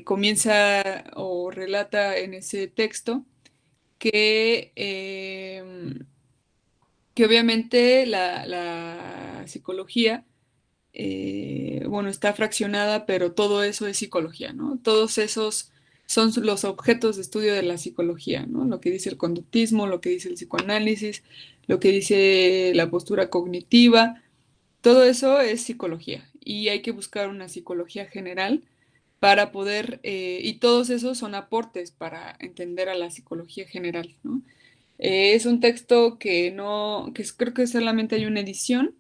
comienza o relata en ese texto que, que obviamente la psicología, bueno, está fraccionada, pero todo eso es psicología, ¿no? Todos esos son los objetos de estudio de la psicología, ¿no? Lo que dice el conductismo, lo que dice el psicoanálisis, lo que dice la postura cognitiva, todo eso es psicología y hay que buscar una psicología general para poder, y todos esos son aportes para entender a la psicología general, ¿no? Es un texto que no, creo que solamente hay una edición,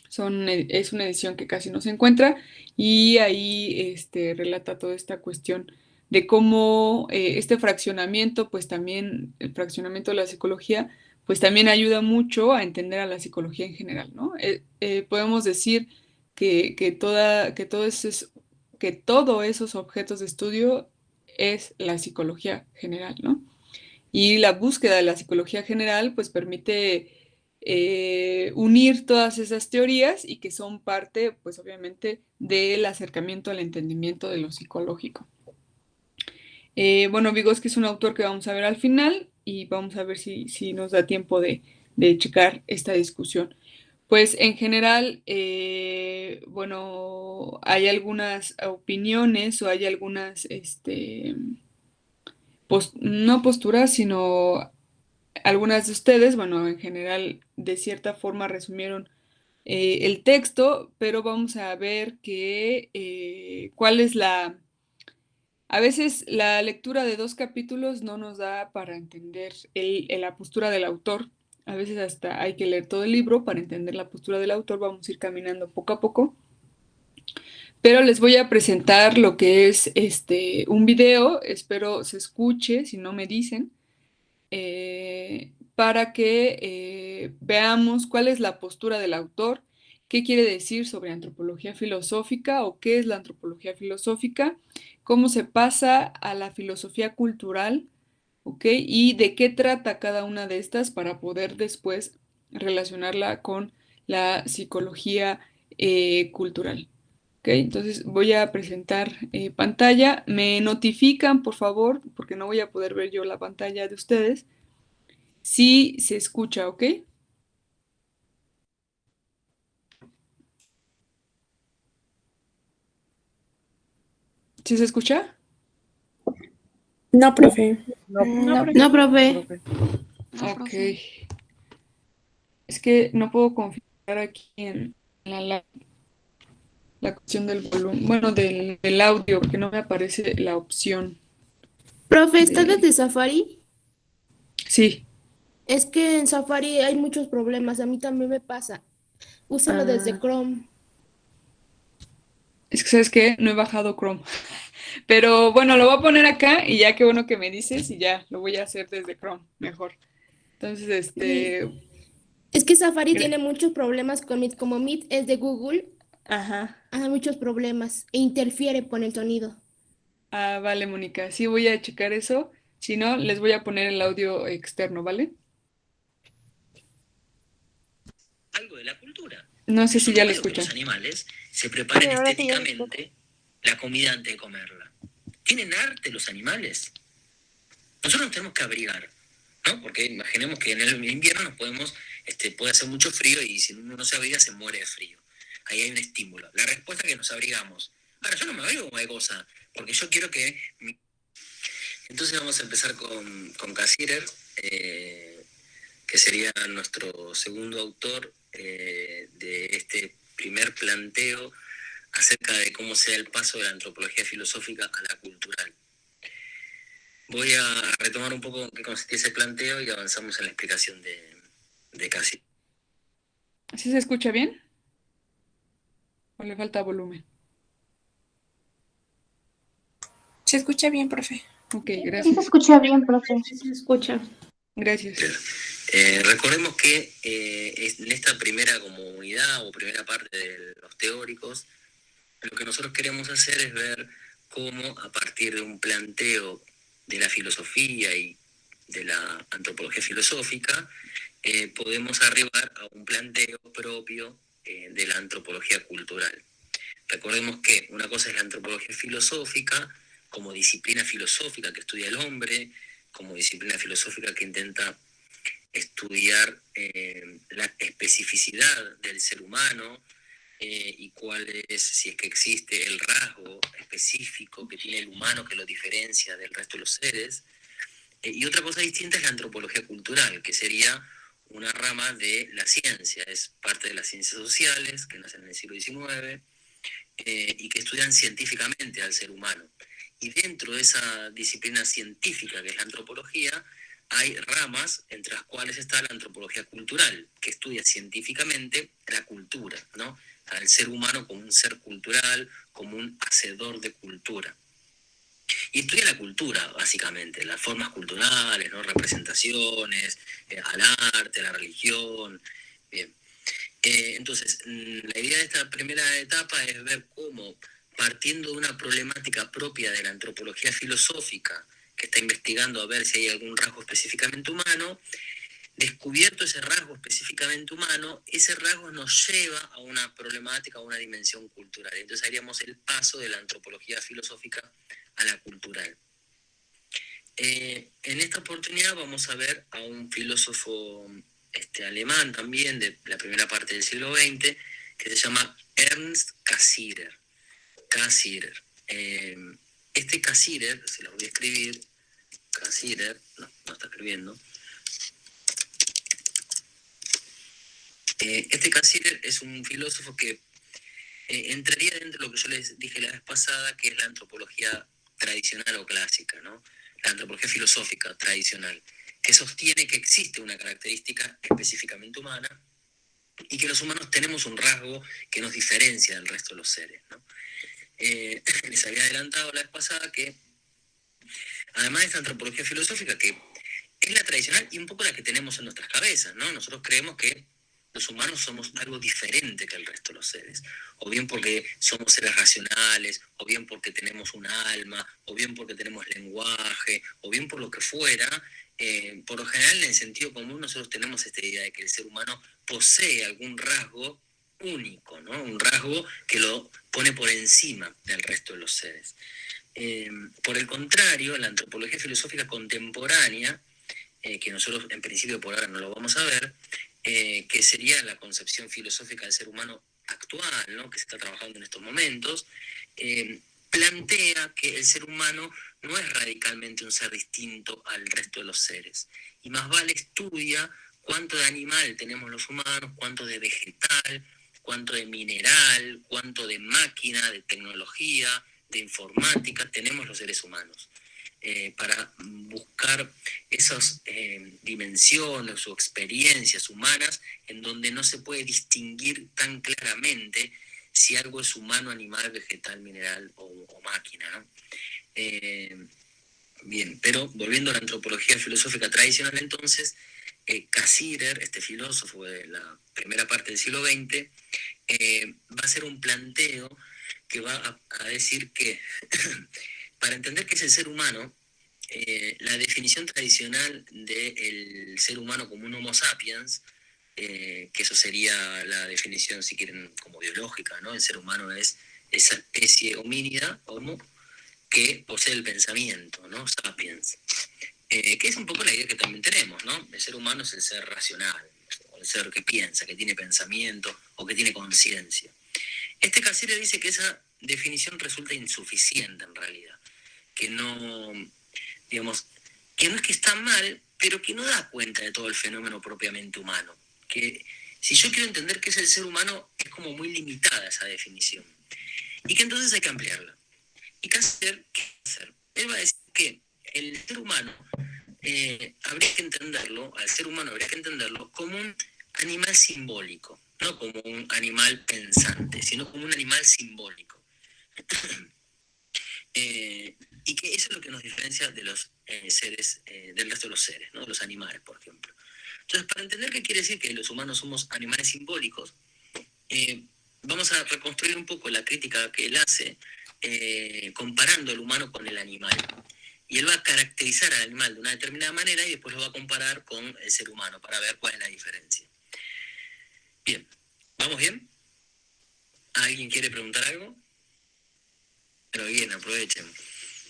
es una edición que casi no se encuentra y ahí relata toda esta cuestión de cómo este fraccionamiento, pues también el fraccionamiento de la psicología, pues también ayuda mucho a entender a la psicología en general, ¿no? Podemos decir que todos esos objetos de estudio es la psicología general, ¿no? Y la búsqueda de la psicología general pues permite unir todas esas teorías y que son parte pues obviamente del acercamiento al entendimiento de lo psicológico. Bueno, Vygotsky es un autor que vamos a ver al final y vamos a ver si nos da tiempo de checar esta discusión. Pues en general, bueno, hay algunas opiniones o hay algunas, no posturas, sino algunas de ustedes, bueno, en general, de cierta forma resumieron el texto, pero vamos a ver cuál es a veces la lectura de dos capítulos no nos da para entender la postura del autor. A veces hasta hay que leer todo el libro para entender la postura del autor. Vamos a ir caminando poco a poco. Pero les voy a presentar lo que es un video. Espero se escuche, si no me dicen, para que veamos cuál es la postura del autor, qué quiere decir sobre antropología filosófica o qué es la antropología filosófica, cómo se pasa a la filosofía cultural, ¿ok? Y de qué trata cada una de estas para poder después relacionarla con la psicología cultural. ¿Ok? Entonces voy a presentar pantalla. Me notifican, por favor, porque no voy a poder ver yo la pantalla de ustedes. Sí, se escucha, ¿ok? ¿Sí se escucha? No, profe. No, No, profe. profe. Ok. Es que no puedo configurar aquí en la cuestión del volumen, bueno, del audio, porque no me aparece la opción Profe, ¿está de... desde Safari? Sí. Es que en Safari hay muchos problemas, a mí también me pasa. Úselo desde Ah, Chrome. es que, ¿sabes qué? No he bajado Chrome. Pero bueno, lo voy a poner acá y ya qué bueno que me dices y ya lo voy a hacer desde Chrome, mejor. Entonces, Sí. Es que Safari tiene muchos problemas con Meet. Como Meet es de Google, ajá. hay muchos problemas e interfiere con el sonido. Ah, vale, Mónica. Sí, voy a checar eso. Si no, les voy a poner el audio externo, ¿vale? Algo de la cultura. No sé Eso si no ya lo veo que escuchan. los animales se preparen Sí, ahora sí ya estéticamente la comida antes de comerla. ¿Tienen arte los animales? Nosotros nos tenemos que abrigar, ¿no? Porque imaginemos que en el invierno puede hacer mucho frío y si uno no se abriga se muere de frío. Ahí hay un estímulo. La respuesta es que nos abrigamos. Ahora, yo no me abrigo como cosa, porque yo quiero que... Entonces vamos a empezar con Cassirer, que sería nuestro segundo autor de este primer planteo acerca de cómo se da el paso de la antropología filosófica a la cultural. Voy a retomar un poco en qué consistía ese planteo y avanzamos en la explicación de Cassirer. ¿Sí se escucha bien? ¿O le falta volumen? Se escucha bien, profe. Ok, Sí se gracias. escucha bien, profe. Sí se escucha. Gracias. Recordemos que en esta primera comunidad o primera parte de los teóricos, lo que nosotros queremos hacer es ver cómo a partir de un planteo de la filosofía y de la antropología filosófica, podemos arribar a un planteo propio de la antropología cultural. Recordemos que una cosa es la antropología filosófica, como disciplina filosófica que estudia el hombre, como disciplina filosófica que intenta estudiar la especificidad del ser humano, y cuál es, si es que existe, el rasgo específico que tiene el humano que lo diferencia del resto de los seres. Y otra cosa distinta es la antropología cultural, que sería una rama de la ciencia, es parte de las ciencias sociales, que nacen en el siglo XIX, y que estudian científicamente al ser humano. Y dentro de esa disciplina científica que es la antropología, hay ramas entre las cuales está la antropología cultural, que estudia científicamente la cultura, ¿no? Al ser humano como un ser cultural, como un hacedor de cultura. Y estudia la cultura, básicamente, las formas culturales, ¿no? Representaciones, al arte, a la religión. Bien. Entonces, la idea de esta primera etapa es ver cómo, partiendo de una problemática propia de la antropología filosófica, que está investigando a ver si hay algún rasgo específicamente humano, descubierto ese rasgo específicamente humano, ese rasgo nos lleva a una problemática, a una dimensión cultural. Entonces haríamos el paso de la antropología filosófica a la cultural. En esta oportunidad vamos a ver a un filósofo alemán también, de la primera parte del siglo XX, que se llama Ernst Cassirer. Este Cassirer, se lo voy a escribir, Cassirer, no está escribiendo. Este Cassirer es un filósofo que entraría dentro de lo que yo les dije la vez pasada, que es la antropología tradicional o clásica, ¿no? La antropología filosófica tradicional, que sostiene que existe una característica específicamente humana y que los humanos tenemos un rasgo que nos diferencia del resto de los seres, ¿no? Les había adelantado la vez pasada que, además de esta antropología filosófica, que es la tradicional y un poco la que tenemos en nuestras cabezas, ¿no? Nosotros creemos que los humanos somos algo diferente que el resto de los seres, o bien porque somos seres racionales, o bien porque tenemos un alma, o bien porque tenemos lenguaje, o bien por lo que fuera. Por lo general, en el sentido común, nosotros tenemos esta idea de que el ser humano posee algún rasgo único, ¿no? Un rasgo que lo pone por encima del resto de los seres. Por el contrario, la antropología filosófica contemporánea, que nosotros en principio por ahora no lo vamos a ver, que sería la concepción filosófica del ser humano actual, ¿no? Que se está trabajando en estos momentos, plantea que el ser humano no es radicalmente un ser distinto al resto de los seres, y más vale estudia cuánto de animal tenemos los humanos, cuánto de vegetal, cuánto de mineral, cuánto de máquina, de tecnología, de informática tenemos los seres humanos. Para buscar esas dimensiones o experiencias humanas en donde no se puede distinguir tan claramente si algo es humano, animal, vegetal, mineral o máquina, ¿no? Bien, pero volviendo a la antropología filosófica tradicional, entonces, Cassirer, este filósofo de la primera parte del siglo XX, va a hacer un planteo que va a decir que para entender qué es el ser humano, la definición tradicional del ser humano como un Homo sapiens, que eso sería la definición, si quieren, como biológica, ¿no? El ser humano es esa especie homínida, Homo, que posee el pensamiento, ¿no? Sapiens. Que es un poco la idea que también tenemos, ¿no? El ser humano es el ser racional, o el ser que piensa, que tiene pensamiento o que tiene conciencia. Este Cassirer dice que esa definición resulta insuficiente en realidad, que no, digamos, que no es que está mal, pero que no da cuenta de todo el fenómeno propiamente humano. Que si yo quiero entender qué es el ser humano, es como muy limitada esa definición. Y que entonces hay que ampliarla. ¿Y qué hacer? Él va a decir que el ser humano habría que entenderlo, al ser humano habría que entenderlo como un animal simbólico, no como un animal pensante, sino como un animal simbólico. Y que eso es lo que nos diferencia de los seres, del resto de los seres, ¿no? De los animales, por ejemplo. Entonces, para entender qué quiere decir que los humanos somos animales simbólicos, vamos a reconstruir un poco la crítica que él hace comparando al humano con el animal. Y él va a caracterizar al animal de una determinada manera y después lo va a comparar con el ser humano para ver cuál es la diferencia. Bien, ¿vamos bien? ¿Alguien quiere preguntar algo? Pero bien, aprovechen.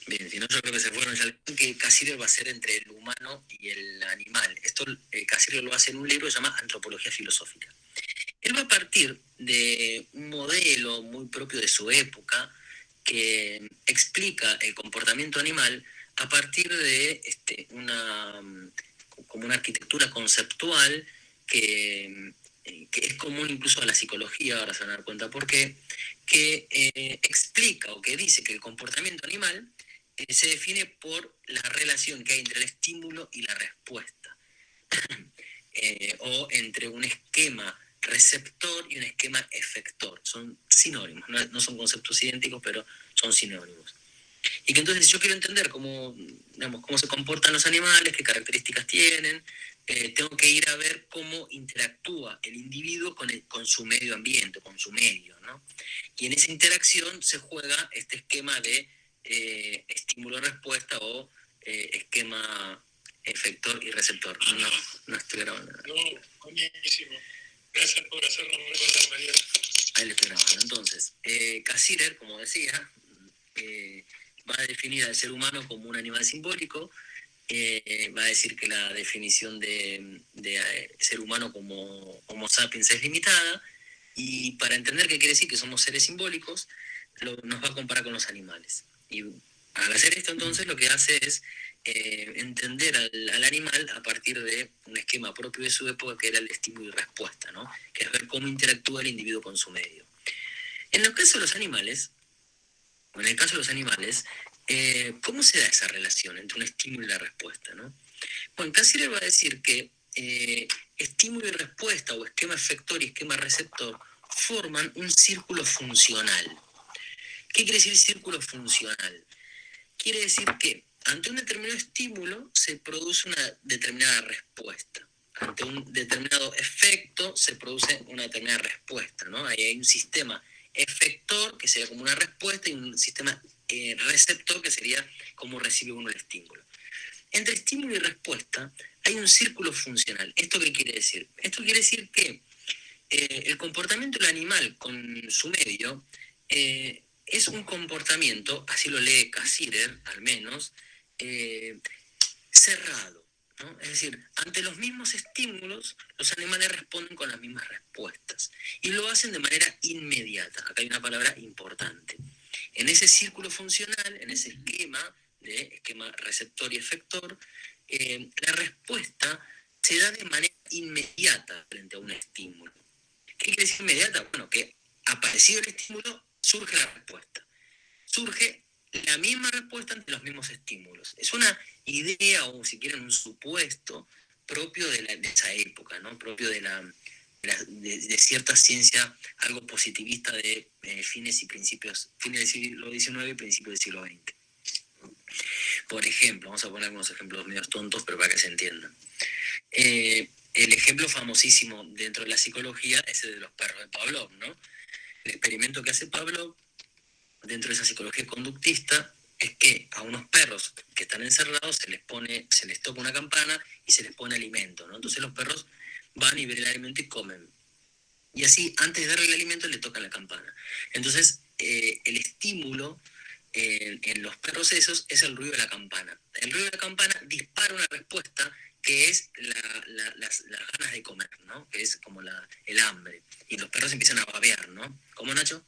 Bien, si no, yo creo que se fueron ya. Que Cassirer va a ser entre el humano y el animal. Esto Cassirer lo hace en un libro que se llama Antropología Filosófica. Él va a partir de un modelo muy propio de su época que explica el comportamiento animal a partir de como una arquitectura conceptual que es común incluso a la psicología, ahora se van a dar cuenta por qué, que explica o que dice que el comportamiento animal se define por la relación que hay entre el estímulo y la respuesta, o entre un esquema receptor y un esquema efector. Son sinónimos, no son conceptos idénticos, pero son sinónimos. Y que entonces yo quiero entender cómo se comportan los animales, qué características tienen, tengo que ir a ver cómo interactúa el individuo con su medio ambiente, con su medio, ¿no? Y en esa interacción se juega este esquema de estímulo-respuesta o esquema efector y receptor. No estoy grabando. No, buenísimo. Gracias por hacernos recordar, María. Ahí le estoy grabando. Entonces, Cassirer, como decía, va a definir al ser humano como un animal simbólico, va a decir que la definición de ser humano como Homo sapiens es limitada, y para entender qué quiere decir que somos seres simbólicos, nos va a comparar con los animales. Y al hacer esto, entonces, lo que hace es entender al animal a partir de un esquema propio de su época, que era el estímulo y respuesta, ¿no? Que es ver cómo interactúa el individuo con su medio. En el caso de los animales, ¿cómo se da esa relación entre un estímulo y la respuesta, ¿no? Bueno, Cassirer va a decir que estímulo y respuesta, o esquema efector y esquema receptor, forman un círculo funcional. ¿Qué quiere decir círculo funcional? Quiere decir que ante un determinado estímulo se produce una determinada respuesta. Ante un determinado efecto se produce una determinada respuesta, ¿no? Ahí hay un sistema efector, que sería como una respuesta, y un sistema receptor, que sería como recibe uno el estímulo. Entre estímulo y respuesta hay un círculo funcional. ¿Esto qué quiere decir? Esto quiere decir que el comportamiento del animal con su medio es un comportamiento, así lo lee Cassirer al menos, cerrado, ¿no? Es decir, ante los mismos estímulos, los animales responden con las mismas respuestas, y lo hacen de manera inmediata. Acá hay una palabra importante. En ese círculo funcional, en ese esquema receptor y efector, la respuesta se da de manera inmediata frente a un estímulo. ¿Qué quiere decir inmediata? Bueno, que aparecido el estímulo, surge la respuesta. Surge la misma respuesta ante los mismos estímulos. Es una idea, o si quieren un supuesto, propio de esa época, ¿no? Propio de cierta ciencia algo positivista de fines del siglo XIX y principios del siglo XX. Por ejemplo, vamos a poner algunos ejemplos medios tontos, pero para que se entiendan. El ejemplo famosísimo dentro de la psicología es el de los perros de Pavlov, ¿no? El experimento que hace Pavlov dentro de esa psicología conductista es que a unos perros que están encerrados se les toca una campana y se les pone alimento, ¿no? Entonces los perros van y ven el alimento y comen. Y así, antes de darle el alimento, le tocan la campana. Entonces, el estímulo en los perros esos es el ruido de la campana. El ruido de la campana dispara una respuesta que es las ganas de comer, ¿no? Que es como el hambre. Y los perros empiezan a babear, ¿no? ¿Cómo, Nacho?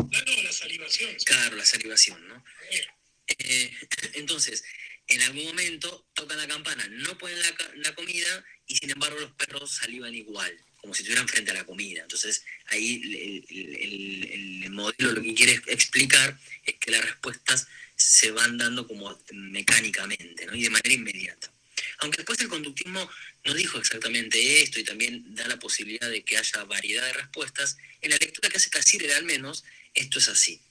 Claro, la salivación. Claro, la salivación, ¿no? Entonces, en algún momento tocan la campana, no ponen la comida, y sin embargo los perros salivan igual, como si estuvieran frente a la comida. Entonces, ahí el modelo lo que quiere explicar es que las respuestas se van dando como mecánicamente, ¿no? Y de manera inmediata. Aunque después el conductismo no dijo exactamente esto, y también da la posibilidad de que haya variedad de respuestas, en la lectura que hace Cassirer al menos, esto es así.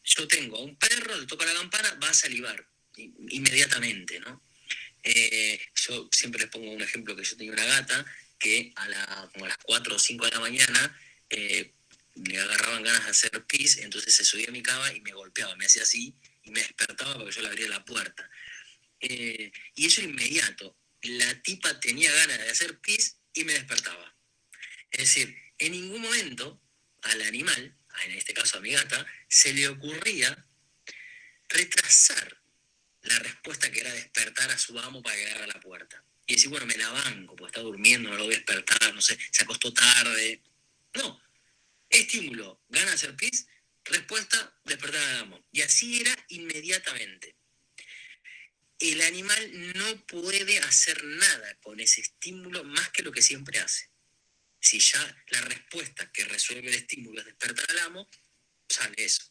Yo tengo a un perro, le toca la campana, va a salivar inmediatamente, ¿no? Yo siempre les pongo un ejemplo, que yo tenía una gata que como a las 4 o 5 de la mañana le agarraban ganas de hacer pis, entonces se subía a mi cama y me golpeaba, me hacía así y me despertaba porque yo le abría la puerta. Y eso inmediato. La tipa tenía ganas de hacer pis y me despertaba. Es decir, en ningún momento al animal, en este caso a mi gata, se le ocurría retrasar la respuesta que era despertar a su amo para que le abra la puerta. Y decir, bueno, me la banco, porque está durmiendo, no lo voy a despertar, no sé, se acostó tarde. No, estímulo, gana de hacer pis, respuesta, despertar al amo. Y así era inmediatamente. El animal no puede hacer nada con ese estímulo más que lo que siempre hace. Si ya la respuesta que resuelve el estímulo es despertar al amo, sale eso.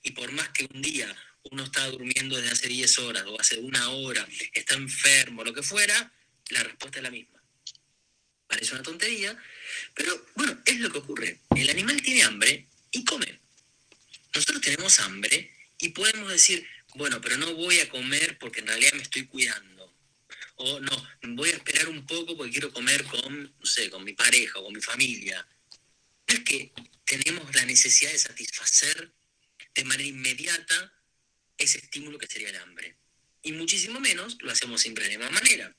Y por más que un día uno está durmiendo desde hace 10 horas o hace 1 hora, está enfermo, lo que fuera, la respuesta es la misma. Parece una tontería, pero bueno, es lo que ocurre. El animal tiene hambre y come. Nosotros tenemos hambre y podemos decir, bueno, pero no voy a comer porque en realidad me estoy cuidando. O no, voy a esperar un poco porque quiero comer con, no sé, con mi pareja o con mi familia. No es que tenemos la necesidad de satisfacer de manera inmediata ese estímulo que sería el hambre. Y muchísimo menos lo hacemos siempre de la misma manera.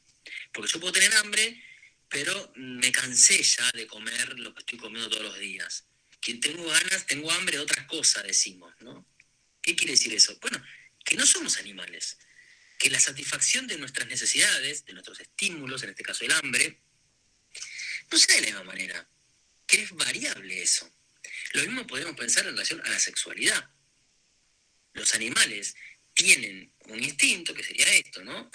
Porque yo puedo tener hambre, pero me cansé ya de comer lo que estoy comiendo todos los días. Que tengo ganas, tengo hambre de otras cosas, decimos, ¿no? ¿Qué quiere decir eso? Bueno, que no somos animales. Que la satisfacción de nuestras necesidades, de nuestros estímulos, en este caso el hambre, no sea de la misma manera. Que es variable eso. Lo mismo podemos pensar en relación a la sexualidad. Los animales tienen un instinto, que sería esto, ¿no?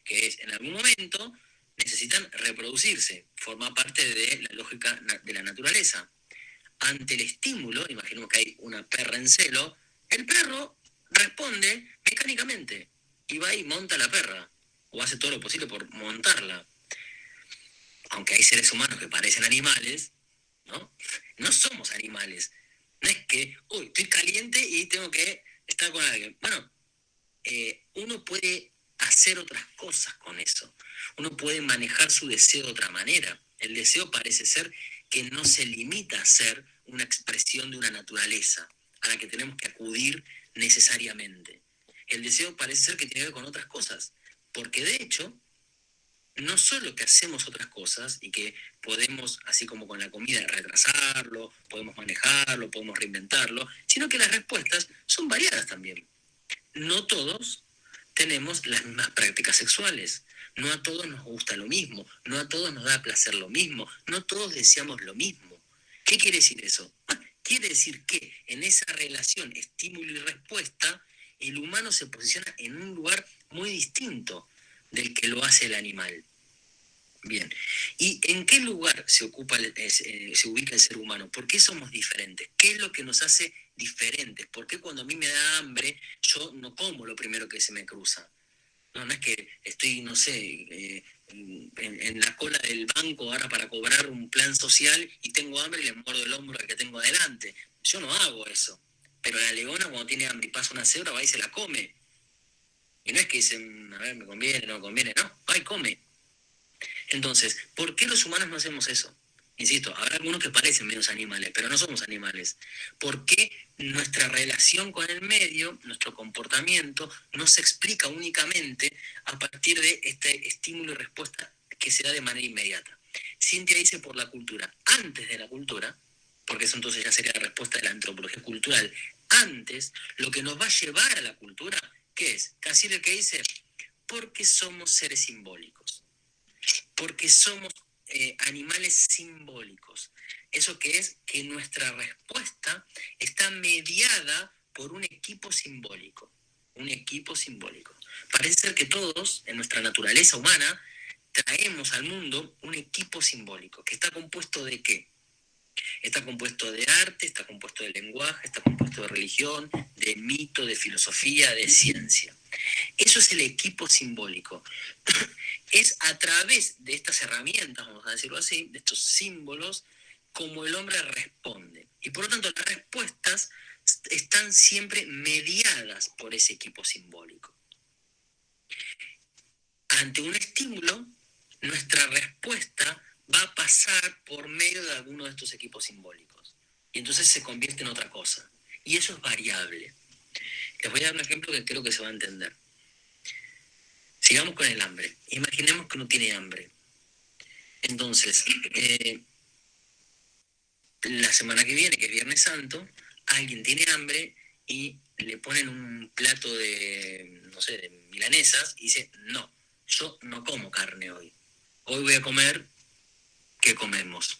Que es, en algún momento, necesitan reproducirse. Forma parte de la lógica de la naturaleza. Ante el estímulo, imaginemos que hay una perra en celo, el perro responde mecánicamente y va y monta a la perra, o hace todo lo posible por montarla. Aunque hay seres humanos que parecen animales, ¿no? No somos animales. No es que, uy, estoy caliente y tengo que estar con alguien. Bueno, uno puede hacer otras cosas con eso. Uno puede manejar su deseo de otra manera. El deseo parece ser que no se limita a ser una expresión de una naturaleza a la que tenemos que acudir necesariamente. El deseo parece ser que tiene que ver con otras cosas, porque de hecho, no solo que hacemos otras cosas y que podemos, así como con la comida, retrasarlo, podemos manejarlo, podemos reinventarlo, sino que las respuestas son variadas también. No todos tenemos las mismas prácticas sexuales, no a todos nos gusta lo mismo, no a todos nos da placer lo mismo, no todos deseamos lo mismo. ¿Qué quiere decir eso? Quiere decir que en esa relación estímulo y respuesta, el humano se posiciona en un lugar muy distinto del que lo hace el animal. Bien, ¿y en qué lugar se ubica el ser humano? ¿Por qué somos diferentes? ¿Qué es lo que nos hace diferentes? ¿Por qué cuando a mí me da hambre yo no como lo primero que se me cruza? No, no es que estoy, no sé, en la cola del banco ahora para cobrar un plan social y tengo hambre y le muerdo el hombro al que tengo adelante. Yo no hago eso. Pero la leona cuando tiene hambre y pasa una cebra va y se la come. Y no es que dicen, a ver, me conviene, no me conviene, no, va y come. Entonces, ¿por qué los humanos no hacemos eso? Insisto, habrá algunos que parecen menos animales, pero no somos animales. ¿Por qué nuestra relación con el medio, nuestro comportamiento, no se explica únicamente a partir de este estímulo y respuesta que se da de manera inmediata? Cintia dice por la cultura. Antes de la cultura, porque eso entonces ya sería la respuesta de la antropología cultural, antes, lo que nos va a llevar a la cultura, ¿qué es? Casi lo que dice, porque somos seres simbólicos. Porque somos animales simbólicos. ¿Eso qué es? Que nuestra respuesta está mediada por un equipo simbólico. Un equipo simbólico. Parece ser que todos, en nuestra naturaleza humana, traemos al mundo un equipo simbólico. ¿Que está compuesto de qué? Está compuesto de arte, está compuesto de lenguaje, está compuesto de religión, de mito, de filosofía, de ciencia. Eso es el equipo simbólico. Es a través de estas herramientas, vamos a decirlo así, de estos símbolos, como el hombre responde. Y por lo tanto las respuestas están siempre mediadas por ese equipo simbólico. Ante un estímulo, nuestra respuesta va a pasar por medio de alguno de estos equipos simbólicos. Y entonces se convierte en otra cosa. Y eso es variable. Les voy a dar un ejemplo que creo que se va a entender. Sigamos con el hambre. Imaginemos que uno tiene hambre. Entonces, la semana que viene, que es Viernes Santo, alguien tiene hambre y le ponen un plato de, no sé, de milanesas y dice, no, yo no como carne hoy. Hoy voy a comer, ¿qué comemos?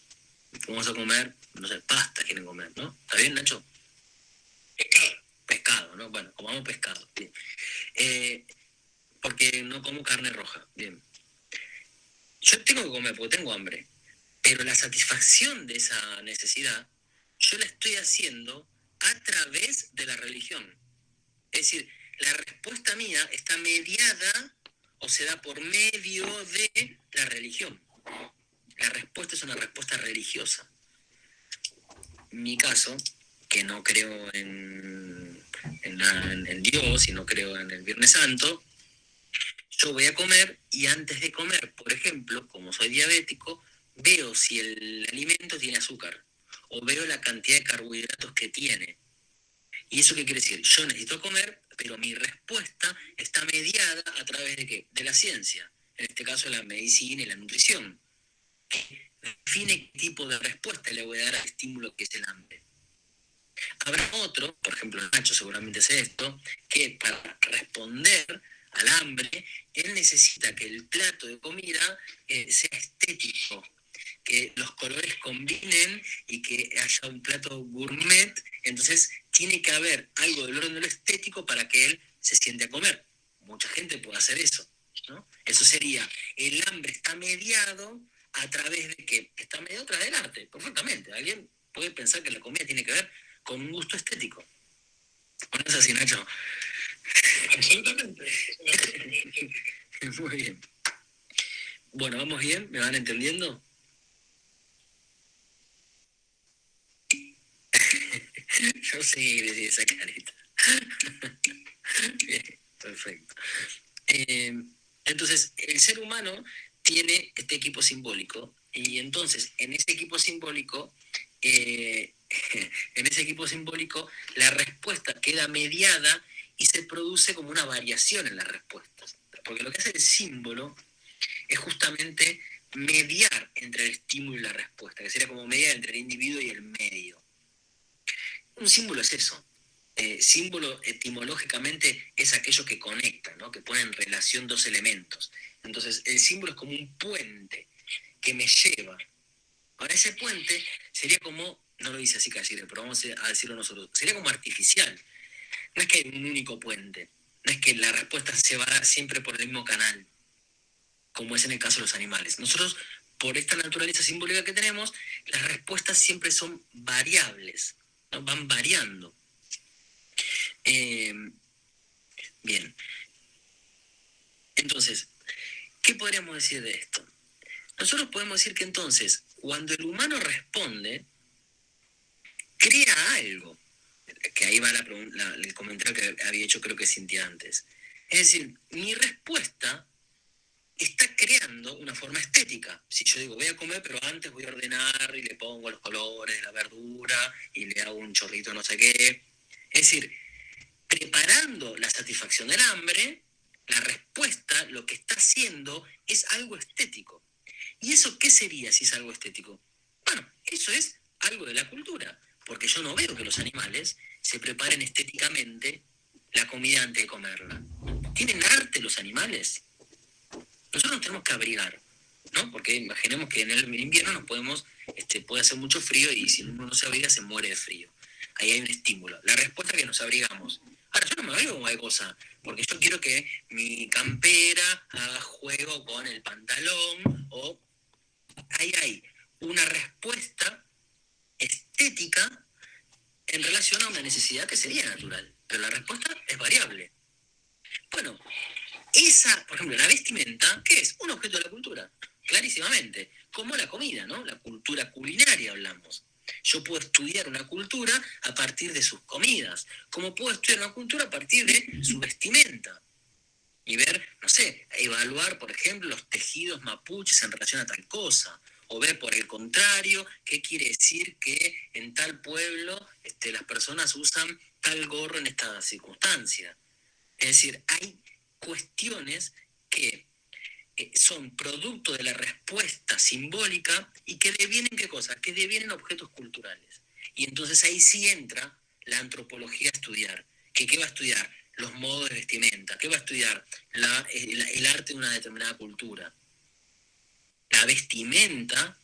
Vamos a comer, no sé, pasta quieren comer, ¿no? ¿Está bien, Nacho? Pescado. Pescado, ¿no? Bueno, comamos pescado. Bien. Porque no como carne roja. Bien. Yo tengo que comer porque tengo hambre. Pero la satisfacción de esa necesidad, yo la estoy haciendo a través de la religión. Es decir, la respuesta mía está mediada o se da por medio de la religión. La respuesta es una respuesta religiosa. En mi caso, que no creo en Dios y no creo en el Viernes Santo, yo voy a comer y antes de comer, por ejemplo, como soy diabético, veo si el alimento tiene azúcar o veo la cantidad de carbohidratos que tiene. ¿Y eso qué quiere decir? Yo necesito comer, pero mi respuesta está mediada a través de ¿qué? De la ciencia, en este caso la medicina y la nutrición. Define qué tipo de respuesta le voy a dar al estímulo que es el hambre. Habrá otro, por ejemplo Nacho seguramente hace esto, que para responder al hambre, él necesita que el plato de comida sea estético, que los colores combinen y que haya un plato gourmet, entonces tiene que haber algo del orden de lo estético para que él se siente a comer. Mucha gente puede hacer eso, ¿no? Eso sería, el hambre está mediado a través de ¿qué? Está mediado a través del arte, perfectamente. Alguien puede pensar que la comida tiene que ver con un gusto estético. ¿No es así, Nacho? Absolutamente. Muy bien. Bueno, ¿vamos bien? ¿Me van entendiendo? Yo sí, le di esa carita. Bien, perfecto. Entonces, el ser humano tiene este equipo simbólico y entonces en ese equipo simbólico, la respuesta queda mediada y se produce como una variación en las respuestas. Porque lo que hace el símbolo es justamente mediar entre el estímulo y la respuesta, que sería como mediar entre el individuo y el medio. Un símbolo es eso. Símbolo etimológicamente es aquello que conecta, ¿no? Que pone en relación dos elementos. Entonces, el símbolo es como un puente que me lleva. Ahora, ese puente sería como, no lo dice así casi, pero vamos a decirlo nosotros, sería como artificial. No es que hay un único puente, no es que la respuesta se va a dar siempre por el mismo canal, como es en el caso de los animales. Nosotros, por esta naturaleza simbólica que tenemos, las respuestas siempre son variables, ¿no? Van variando. Bien. Entonces, ¿qué podríamos decir de esto? Nosotros podemos decir que entonces, cuando el humano responde, crea algo. Que ahí va el comentario que había hecho creo que Cintia antes. Es decir, mi respuesta está creando una forma estética. Si yo digo, voy a comer, pero antes voy a ordenar y le pongo los colores de la verdura y le hago un chorrito no sé qué. Es decir, preparando la satisfacción del hambre, la respuesta, lo que está haciendo es algo estético. ¿Y eso qué sería si es algo estético? Bueno, eso es algo de la cultura, porque yo no veo que los animales se preparen estéticamente la comida antes de comerla. ¿Tienen arte los animales? Nosotros nos tenemos que abrigar, ¿no? Porque imaginemos que en el invierno puede hacer mucho frío y si uno no se abriga se muere de frío. Ahí hay un estímulo. La respuesta es que nos abrigamos. Ahora, yo no me abrigo con cualquier cosa, porque yo quiero que mi campera haga juego con el pantalón, o ahí hay una respuesta estética en relación a una necesidad que sería natural, pero la respuesta es variable. Bueno, por ejemplo, la vestimenta, ¿qué es? Un objeto de la cultura, clarísimamente, como la comida, ¿no? La cultura culinaria hablamos. Yo puedo estudiar una cultura a partir de sus comidas, como puedo estudiar una cultura a partir de su vestimenta. Y ver, no sé, evaluar, por ejemplo, los tejidos mapuches en relación a tal cosa. O ver, por el contrario, qué quiere decir que en tal pueblo las personas usan tal gorro en esta circunstancia. Es decir, hay cuestiones que son producto de la respuesta simbólica y que devienen, ¿qué cosa? Que devienen objetos culturales. Y entonces ahí sí entra la antropología a estudiar. ¿Qué va a estudiar? Los modos de vestimenta. ¿Qué va a estudiar? El arte de una determinada cultura. La vestimenta,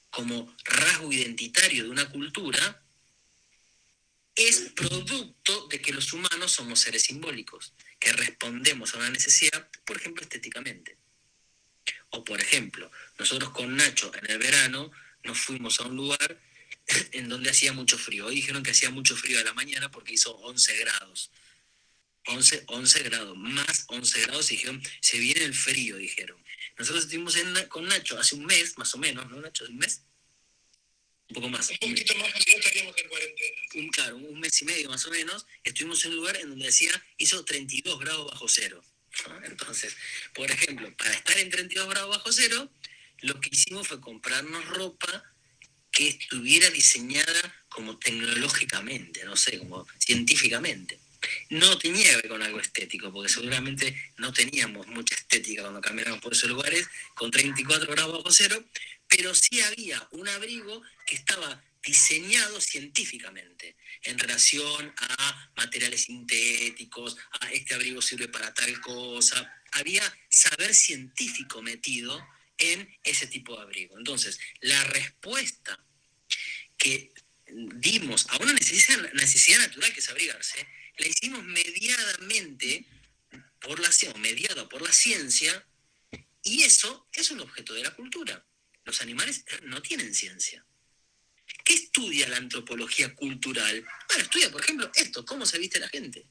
como rasgo identitario de una cultura, es producto de que los humanos somos seres simbólicos, que respondemos a una necesidad, por ejemplo, estéticamente. O, por ejemplo, nosotros con Nacho en el verano nos fuimos a un lugar en donde hacía mucho frío. Hoy dijeron que hacía mucho frío a la mañana porque hizo 11 grados. 11 grados, más 11 grados, y dijeron, se viene el frío, dijeron. Nosotros estuvimos con Nacho hace un mes, más o menos, ¿no, Nacho? ¿Un mes? Un poco más. Un poquito más, pues ya estaríamos en cuarentena. Claro, un mes y medio más o menos, estuvimos en un lugar en donde hizo 32 grados bajo cero, ¿no? Entonces, por ejemplo, para estar en 32 grados bajo cero, lo que hicimos fue comprarnos ropa que estuviera diseñada como tecnológicamente, no sé, como científicamente. No tenía que ver con algo estético, porque seguramente no teníamos mucha estética cuando caminamos por esos lugares con 34 grados bajo cero, pero sí había un abrigo que estaba diseñado científicamente en relación a materiales sintéticos, a este abrigo sirve para tal cosa. Había saber científico metido en ese tipo de abrigo. Entonces, la respuesta que dimos a una necesidad natural que es abrigarse, la hicimos mediada por la ciencia, y eso es un objeto de la cultura. Los animales no tienen ciencia. ¿Qué estudia la antropología cultural? Bueno, estudia, por ejemplo, esto, cómo se viste la gente.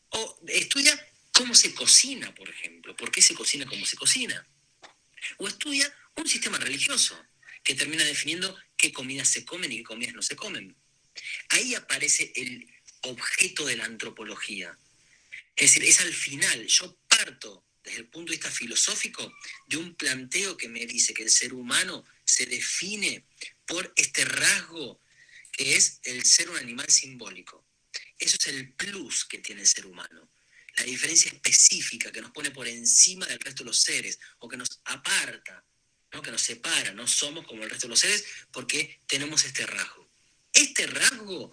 O estudia cómo se cocina, por ejemplo, por qué se cocina como se cocina. O estudia un sistema religioso que termina definiendo qué comidas se comen y qué comidas no se comen. Ahí aparece el objeto de la antropología. Es decir, es al final, yo parto desde el punto de vista filosófico de un planteo que me dice que el ser humano se define por este rasgo que es el ser un animal simbólico. Eso es el plus que tiene el ser humano. La diferencia específica que nos pone por encima del resto de los seres o que nos aparta, ¿no? Que nos separa, no somos como el resto de los seres porque tenemos este rasgo. Este rasgo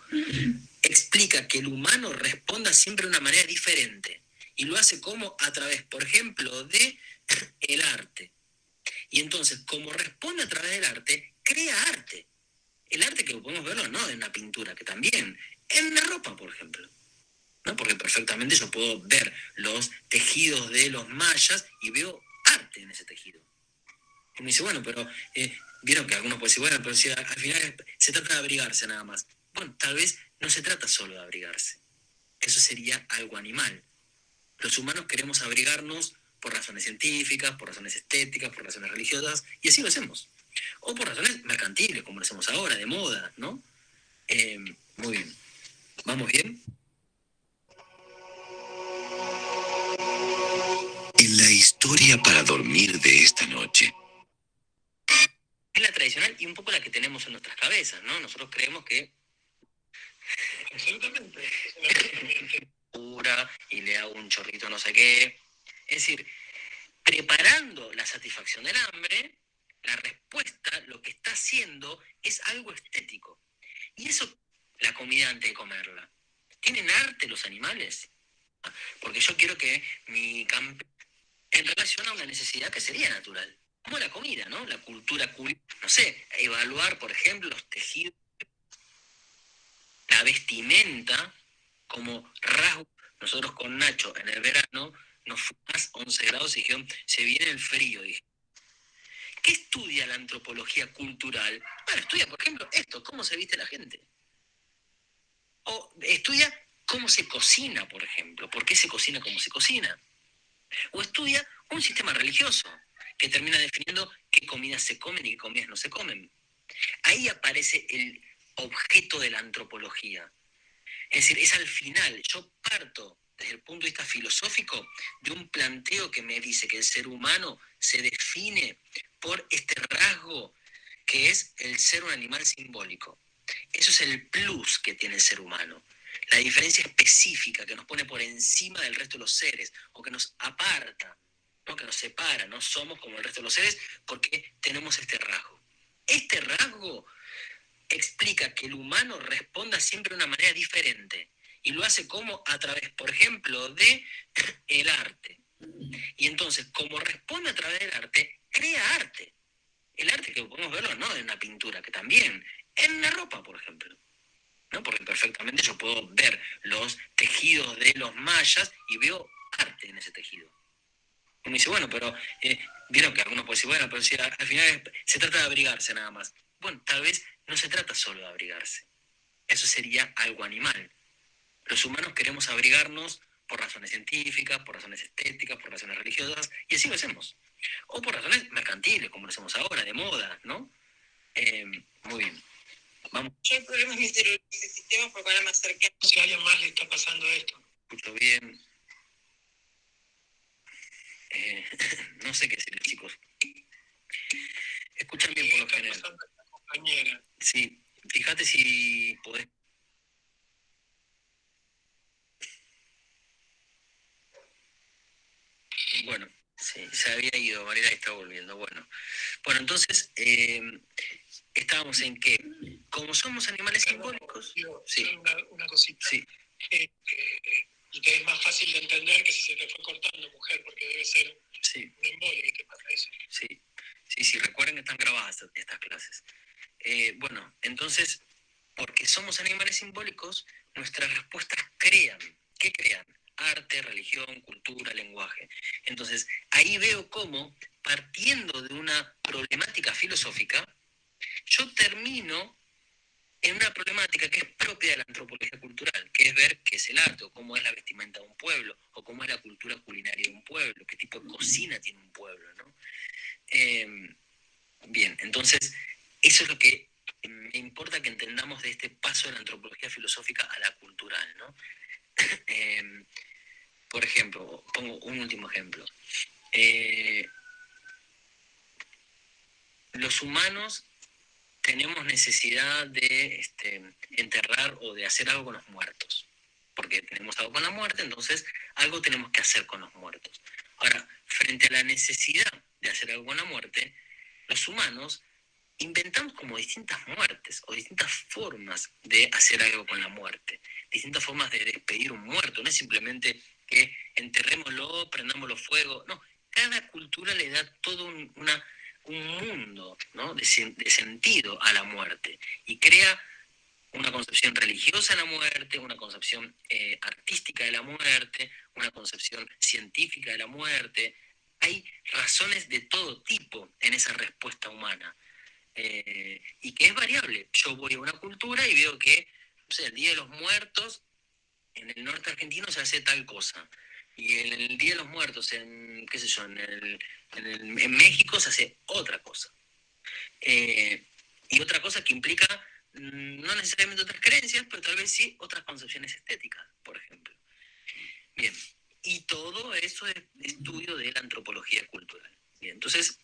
explica que el humano responda siempre de una manera diferente y lo hace como a través, por ejemplo, de el arte. Y entonces, como responde a través del arte, crea arte. El arte que podemos verlo no en una pintura, que también, en la ropa, por ejemplo, ¿no? Porque perfectamente yo puedo ver los tejidos de los mayas y veo arte en ese tejido. Y me dice, bueno, pero vieron que algunos pueden decir, bueno, pero si al final se trata de abrigarse nada más. Bueno, tal vez no se trata solo de abrigarse. Eso sería algo animal. Los humanos queremos abrigarnos por razones científicas, por razones estéticas, por razones religiosas, y así lo hacemos. O por razones mercantiles, como lo hacemos ahora, de moda, ¿no? Muy bien. ¿Vamos bien? En la historia para dormir de esta noche. Es la tradicional y un poco la que tenemos en nuestras cabezas, ¿no? Nosotros creemos que Absolutamente. pura y le hago un chorrito no sé qué. Es decir, preparando la satisfacción del hambre, la respuesta lo que está haciendo es algo estético. Y eso, la comida antes de comerla. ¿Tienen arte los animales? Porque yo quiero que mi campo en relación a una necesidad que sería natural. Como la comida, ¿no? La cultura, no sé, evaluar, por ejemplo, los tejidos, la vestimenta como rasgo. Nosotros con Nacho en el verano nos fuimos a 11 grados y dijeron, se viene el frío, dije. ¿Qué estudia la antropología cultural? Bueno, estudia, por ejemplo, esto, cómo se viste la gente. O estudia cómo se cocina, por ejemplo, por qué se cocina como se cocina. O estudia un sistema religioso que termina definiendo qué comidas se comen y qué comidas no se comen. Ahí aparece el objeto de la antropología. Es decir, es al final, yo parto desde el punto de vista filosófico de un planteo que me dice que el ser humano se define por este rasgo que es el ser un animal simbólico. Eso es el plus que tiene el ser humano. La diferencia específica que nos pone por encima del resto de los seres o que nos aparta, ¿no? Que nos separa, no somos como el resto de los seres porque tenemos este rasgo. Este rasgo explica que el humano responda siempre de una manera diferente y lo hace como a través, por ejemplo, de el arte. Y entonces, como responde a través del arte, crea arte. El arte que podemos verlo no en una pintura, que también, en una ropa, por ejemplo, ¿no? Porque perfectamente yo puedo ver los tejidos de los mayas y veo arte en ese tejido. Uno dice, bueno, pero vieron que algunos pueden decir, bueno, pero si al final se trata de abrigarse nada más. Bueno, tal vez no se trata solo de abrigarse. Eso sería algo animal. Los humanos queremos abrigarnos por razones científicas, por razones estéticas, por razones religiosas, y así lo hacemos. O por razones mercantiles, como lo hacemos ahora, de moda, ¿no? Muy bien. Vamos. Yo el problema es mi sistema porque ahora me acerqué. Si a alguien más le está pasando esto. Escucho bien. No sé qué decir, chicos. Escuchan bien por lo Está general. pasando a la compañera. Sí, fíjate si podés. Bueno, sí, se había ido, Mariela está volviendo. Bueno, entonces estábamos en que, como somos animales simbólicos, sí, Una cosita. sí, Y que es más fácil de entender que si se te fue cortando, mujer, porque debe ser sí, un embolia que te pasa eso. sí, recuerden que están grabadas estas clases. Bueno, entonces, porque somos animales simbólicos, nuestras respuestas crean. ¿Qué crean? Arte, religión, cultura, lenguaje. Entonces, ahí veo cómo, partiendo de una problemática filosófica, yo termino en una problemática que es propia de la antropología cultural, que es ver qué es el arte, o cómo es la vestimenta de un pueblo, o cómo es la cultura culinaria de un pueblo, qué tipo de cocina tiene un pueblo, ¿no? Bien, entonces, eso es lo que me importa que entendamos de este paso de la antropología filosófica a la cultural, ¿no? Por ejemplo, pongo un último ejemplo. Los humanos tenemos necesidad de enterrar o de hacer algo con los muertos, porque tenemos algo con la muerte, entonces algo tenemos que hacer con los muertos. Ahora, frente a la necesidad de hacer algo con la muerte, los humanos inventamos como distintas muertes o distintas formas de hacer algo con la muerte, distintas formas de despedir un muerto. No es simplemente que enterrémoslo, prendámoslo fuego, no, cada cultura le da todo un mundo, ¿no? de sentido a la muerte y crea una concepción religiosa de la muerte, una concepción artística de la muerte, una concepción científica de la muerte. Hay razones de todo tipo en esa respuesta humana. Y que es variable. Yo voy a una cultura y veo que, no sé, el Día de los Muertos en el norte argentino se hace tal cosa, y en el Día de los Muertos en, qué sé yo, en México se hace otra cosa. Y otra cosa que implica no necesariamente otras creencias, pero tal vez sí otras concepciones estéticas, por ejemplo. Bien, y todo eso es estudio de la antropología cultural. Bien, entonces,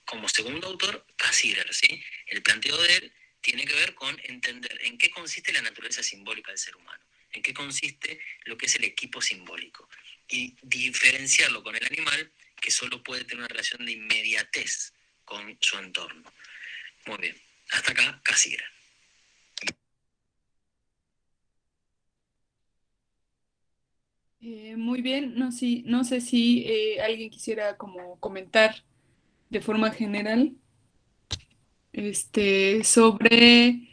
como segundo autor, Cassirer, ¿sí? El planteo de él tiene que ver con entender en qué consiste la naturaleza simbólica del ser humano, en qué consiste lo que es el equipo simbólico, y diferenciarlo con el animal, que solo puede tener una relación de inmediatez con su entorno. Muy bien, hasta acá, Cassirer. Muy bien, no sé si alguien quisiera como comentar de forma general sobre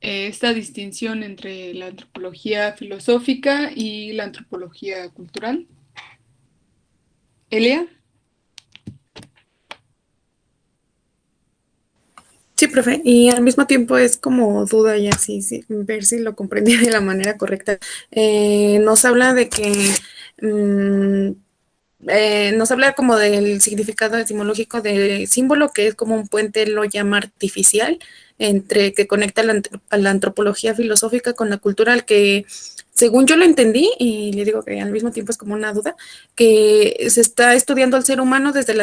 esta distinción entre la antropología filosófica y la antropología cultural. Elia. Sí, profe, y al mismo tiempo es como duda y así, sí, ver si lo comprendí de la manera correcta. Nos habla de que nos habla como del significado etimológico del símbolo, que es como un puente, él lo llama artificial, entre que conecta a la antropología filosófica con la cultural, que según yo lo entendí, y le digo que al mismo tiempo es como una duda, que se está estudiando al ser humano desde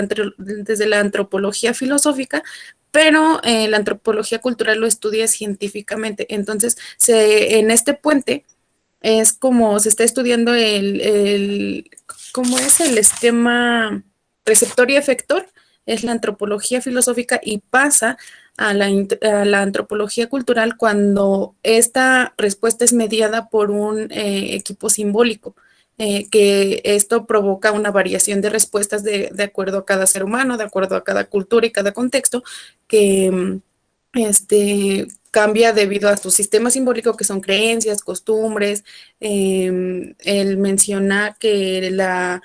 la antropología filosófica, pero la antropología cultural lo estudia científicamente. Entonces, en este puente es como se está estudiando ¿cómo es el esquema? receptor y efector es la antropología filosófica y pasa a la antropología cultural cuando esta respuesta es mediada por un equipo simbólico, que esto provoca una variación de respuestas de acuerdo a cada ser humano, de acuerdo a cada cultura y cada contexto, que cambia debido a su sistema simbólico, que son creencias, costumbres. Él menciona que la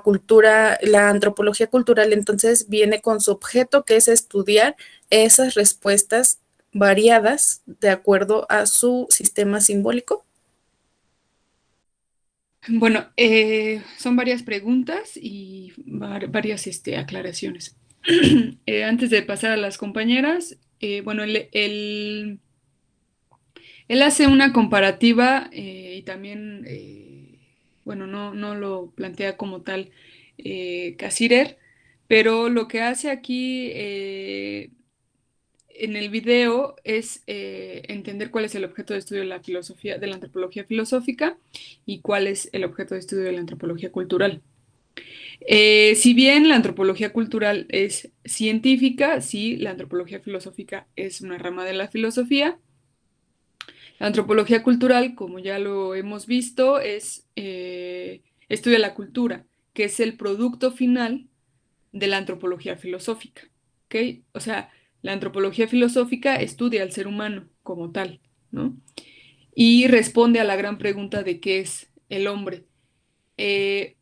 cultura, la antropología cultural entonces viene con su objeto, que es estudiar esas respuestas variadas de acuerdo a su sistema simbólico. Bueno, son varias preguntas y varias aclaraciones. Antes de pasar a las compañeras, bueno, él hace una comparativa y también, bueno, no lo plantea como tal Cassirer, pero lo que hace aquí en el video es entender cuál es el objeto de estudio de la filosofía, de la antropología filosófica y cuál es el objeto de estudio de la antropología cultural. Si bien la antropología cultural es científica, sí, la antropología filosófica es una rama de la filosofía. La antropología cultural, como ya lo hemos visto, estudia la cultura, que es el producto final de la antropología filosófica. ¿Ok? O sea, la antropología filosófica estudia al ser humano como tal, ¿no? Y responde a la gran pregunta de qué es el hombre. Eh,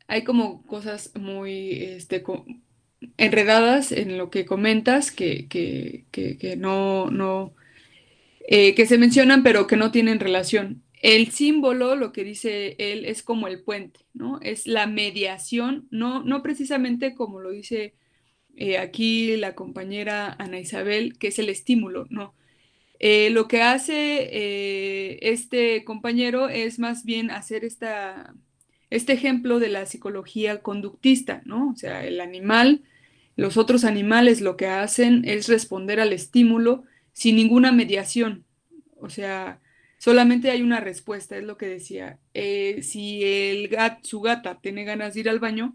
hay como cosas muy enredadas en lo que comentas que que se mencionan pero que no tienen relación. El símbolo, lo que dice él, es como el puente, ¿no? Es la mediación, no precisamente como lo dice aquí la compañera Ana Isabel, que es el estímulo, no. Lo que hace este compañero es más bien hacer este ejemplo de la psicología conductista, ¿no? O sea, el animal, los otros animales lo que hacen es responder al estímulo sin ninguna mediación. O sea, solamente hay una respuesta, es lo que decía. Si su gata tiene ganas de ir al baño,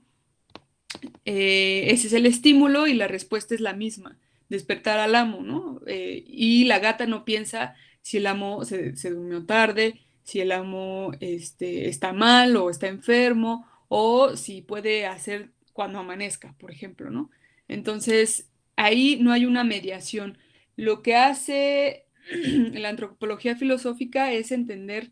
ese es el estímulo y la respuesta es la misma, despertar al amo, ¿no? Y la gata no piensa si el amo se durmió tarde, si el amo está mal o está enfermo, o si puede hacer cuando amanezca, por ejemplo, ¿no? Entonces, ahí no hay una mediación. Lo que hace la antropología filosófica es entender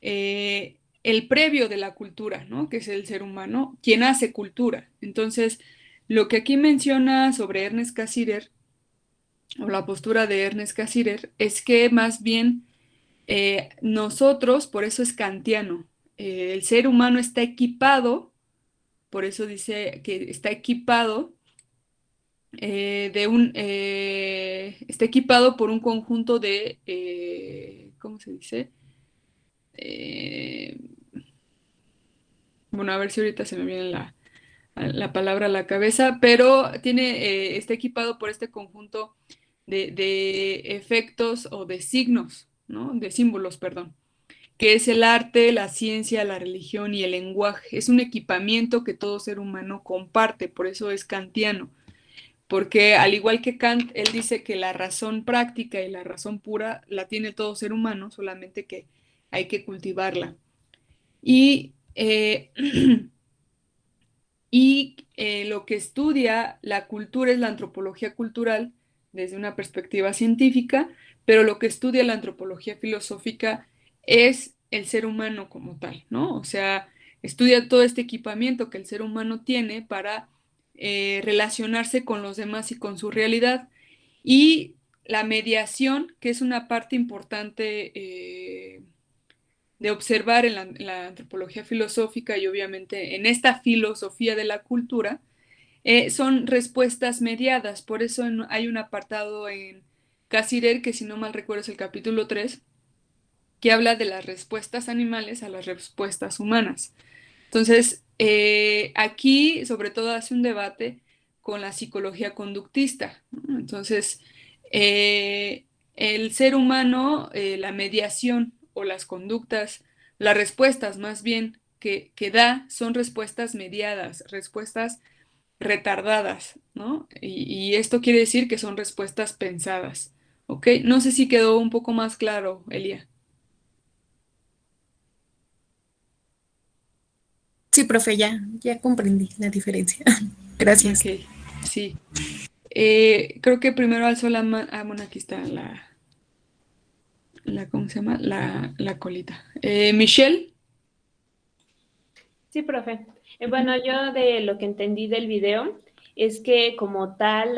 el previo de la cultura, ¿no? Que es el ser humano, quien hace cultura. Entonces, lo que aquí menciona sobre Ernest Cassirer, o la postura de Ernest Cassirer, es que más bien nosotros, por eso es kantiano, el ser humano está equipado, por eso dice que está equipado está equipado por un conjunto de, ¿cómo se dice? Eh, bueno, a ver si ahorita se me viene la palabra a la cabeza, pero está equipado por este conjunto de efectos o de signos, ¿no? De símbolos, perdón, que es el arte, la ciencia, la religión y el lenguaje. Es un equipamiento que todo ser humano comparte, por eso es kantiano, porque al igual que Kant, él dice que la razón práctica y la razón pura la tiene todo ser humano, solamente que hay que cultivarla. Y lo que estudia la cultura es la antropología cultural desde una perspectiva científica, pero lo que estudia la antropología filosófica es el ser humano como tal, ¿no? O sea, estudia todo este equipamiento que el ser humano tiene para relacionarse con los demás y con su realidad. Y la mediación, que es una parte importante de observar en la antropología filosófica y obviamente en esta filosofía de la cultura, son respuestas mediadas. Por eso hay un apartado en Cassirer, que si no mal recuerdo es el capítulo 3, que habla de las respuestas animales a las respuestas humanas. Entonces, aquí sobre todo hace un debate con la psicología conductista, ¿no? Entonces, el ser humano, la mediación o las conductas, las respuestas más bien que da son respuestas mediadas, respuestas retardadas, ¿no? Y esto quiere decir que son respuestas pensadas, ¿ok? No sé si quedó un poco más claro, Elia. Sí, profe, ya comprendí la diferencia. Gracias. Ok, sí. Creo que primero alzó la mano. Ah, bueno, aquí está ¿cómo se llama? La colita. Michelle. Sí, profe. Bueno, yo de lo que entendí del video es que como tal,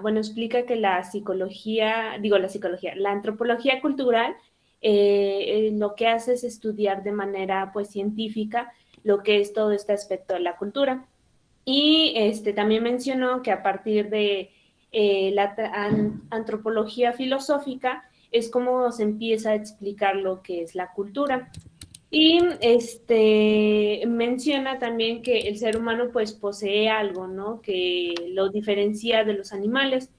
bueno, explica que la antropología cultural lo que hace es estudiar de manera pues científica lo que es todo este aspecto de la cultura. Y también mencionó que a partir de antropología filosófica es como se empieza a explicar lo que es la cultura. Y menciona también que el ser humano pues posee algo, ¿no? Que lo diferencia de los animales.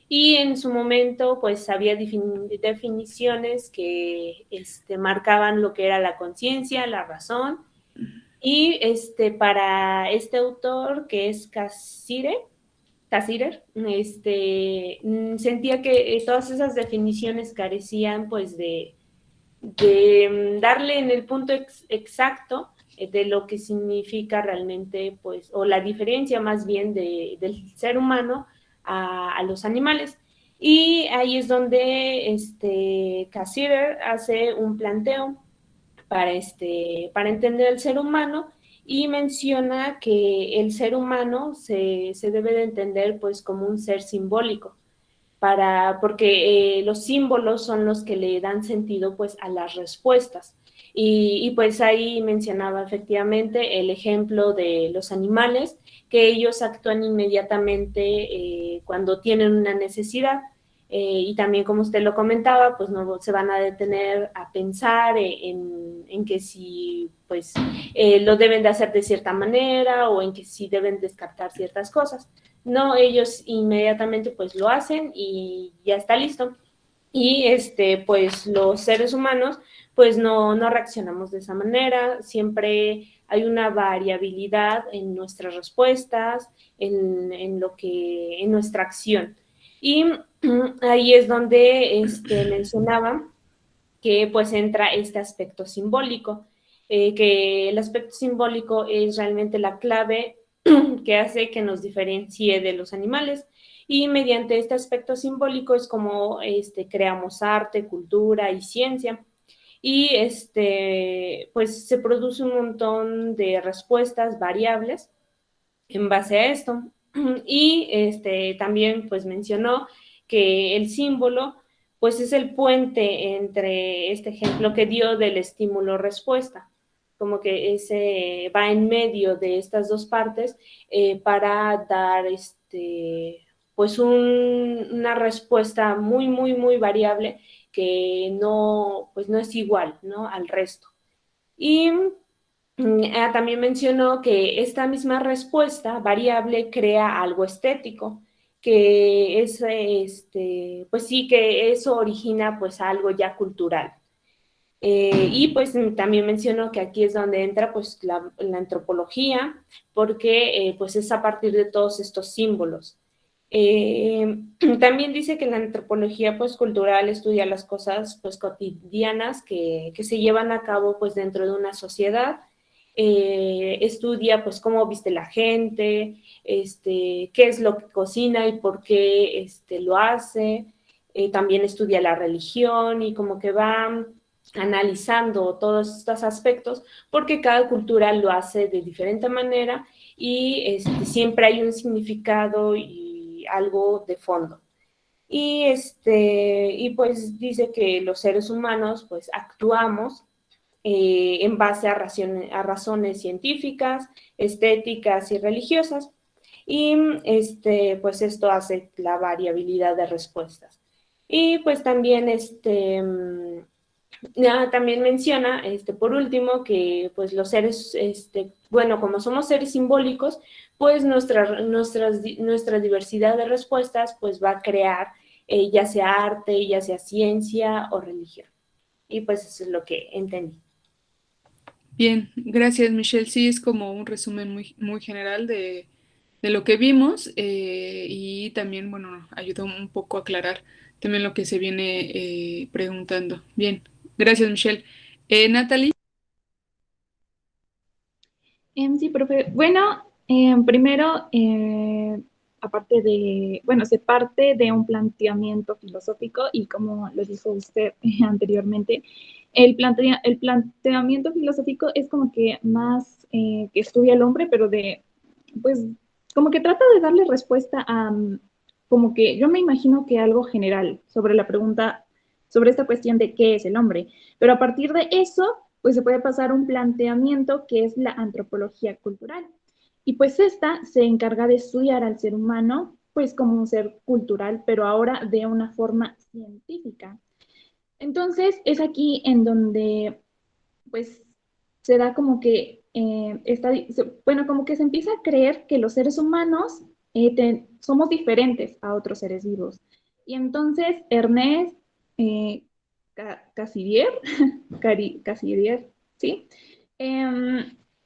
Y en su momento pues había definiciones que marcaban lo que era la conciencia, la razón. Y para este autor que es Cassirer, sentía que todas esas definiciones carecían pues de darle en el punto exacto de lo que significa realmente, pues, o la diferencia más bien del ser humano a los animales. Y ahí es donde Cassirer hace un planteo para entender el ser humano y menciona que el ser humano se debe de entender pues como un ser simbólico porque los símbolos son los que le dan sentido pues a las respuestas. Y pues ahí mencionaba efectivamente el ejemplo de los animales, que ellos actúan inmediatamente cuando tienen una necesidad. Y también, como usted lo comentaba, pues no se van a detener a pensar en que si pues lo deben de hacer de cierta manera o en que si deben descartar ciertas cosas. No, ellos inmediatamente pues lo hacen y ya está listo. Y pues los seres humanos pues no reaccionamos de esa manera, siempre hay una variabilidad en nuestras respuestas, en nuestra acción. Y ahí es donde mencionaba que pues entra este aspecto simbólico, que el aspecto simbólico es realmente la clave que hace que nos diferencie de los animales. Y mediante este aspecto simbólico es como creamos arte, cultura y ciencia. Y pues se produce un montón de respuestas variables en base a esto. Y también pues mencionó que el símbolo pues es el puente entre este ejemplo que dio del estímulo-respuesta, como que ese va en medio de estas dos partes para dar pues una respuesta muy, muy, muy variable que pues no es igual, ¿no? Al resto. Y también mencionó que esta misma respuesta variable crea algo estético, que es, pues sí, que eso origina pues algo ya cultural. Y pues también mencionó que aquí es donde entra pues la antropología, porque pues es a partir de todos estos símbolos. También dice que la antropología pues cultural estudia las cosas pues cotidianas que se llevan a cabo pues dentro de una sociedad. Estudia pues cómo viste la gente, qué es lo que cocina y por qué lo hace. También estudia la religión y como que va analizando todos estos aspectos porque cada cultura lo hace de diferente manera y siempre hay un significado y algo de fondo. Y pues dice que los seres humanos pues actuamos en base a razones científicas, estéticas y religiosas. Y pues esto hace la variabilidad de respuestas. Y pues también también menciona, por último, que pues los seres, bueno, como somos seres simbólicos, pues nuestra diversidad de respuestas pues va a crear ya sea arte, ya sea ciencia o religión. Y pues eso es lo que entendí. Bien, gracias Michelle. Sí, es como un resumen muy general de lo que vimos y también, bueno, ayudó un poco a aclarar también lo que se viene preguntando. Bien, gracias Michelle. Natalie. Sí, profe. Bueno, primero, aparte de, bueno, se parte de un planteamiento filosófico y como lo dijo usted anteriormente, el planteamiento filosófico es como que más que estudia al hombre, pero de, pues, como que trata de darle respuesta a, como que yo me imagino que algo general sobre la pregunta, sobre esta cuestión de qué es el hombre, pero a partir de eso pues se puede pasar un planteamiento que es la antropología cultural. Y pues esta se encarga de estudiar al ser humano, pues como un ser cultural, pero ahora de una forma científica. Entonces es aquí en donde pues se da como que, bueno, como que se empieza a creer que los seres humanos somos diferentes a otros seres vivos. Y entonces Ernest Cassirer, Cassirer, ¿sí?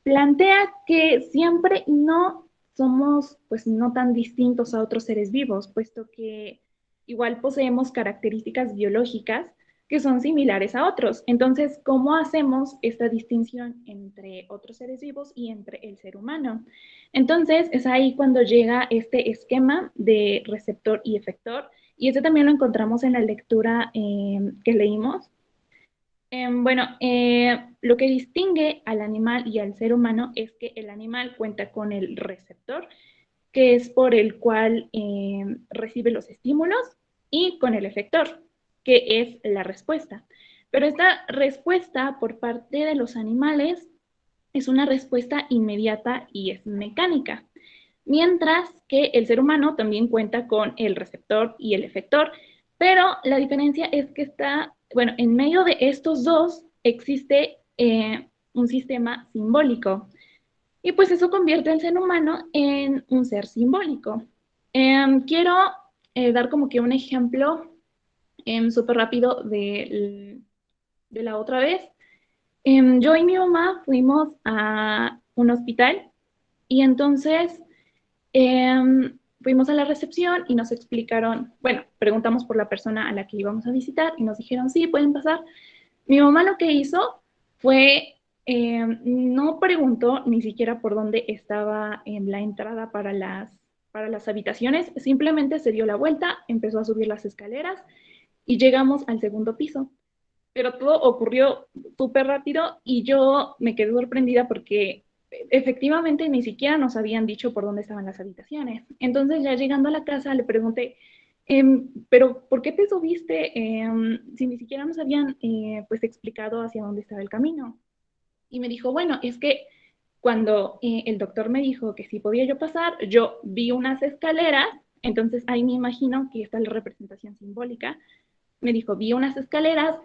Plantea que siempre no somos, pues, no tan distintos a otros seres vivos, puesto que igual poseemos características biológicas que son similares a otros. Entonces, ¿cómo hacemos esta distinción entre otros seres vivos y entre el ser humano? Entonces, es ahí cuando llega este esquema de receptor y efector, y este también lo encontramos en la lectura que leímos. Bueno, lo que distingue al animal y al ser humano es que el animal cuenta con el receptor, que es por el cual recibe los estímulos, y con el efector, que es la respuesta. Pero esta respuesta por parte de los animales es una respuesta inmediata y es mecánica, mientras que el ser humano también cuenta con el receptor y el efector, pero la diferencia es que está, bueno, en medio de estos dos existe un sistema simbólico, y pues eso convierte al ser humano en un ser simbólico. Quiero dar como que un ejemplo súper rápido de la otra vez. Yo y mi mamá fuimos a un hospital y entonces fuimos a la recepción y nos explicaron, bueno, preguntamos por la persona a la que íbamos a visitar y nos dijeron, sí, pueden pasar. Mi mamá lo que hizo fue, no preguntó ni siquiera por dónde estaba en la entrada para las habitaciones, simplemente se dio la vuelta, empezó a subir las escaleras y llegamos al segundo piso. Pero todo ocurrió súper rápido y yo me quedé sorprendida porque efectivamente ni siquiera nos habían dicho por dónde estaban las habitaciones. Entonces ya llegando a la casa le pregunté, pero ¿por qué te subiste si ni siquiera nos habían pues explicado hacia dónde estaba el camino? Y me dijo, bueno, es que cuando el doctor me dijo que sí podía yo pasar, yo vi unas escaleras, entonces ahí me imagino que está la representación simbólica. Me dijo, vi unas escaleras,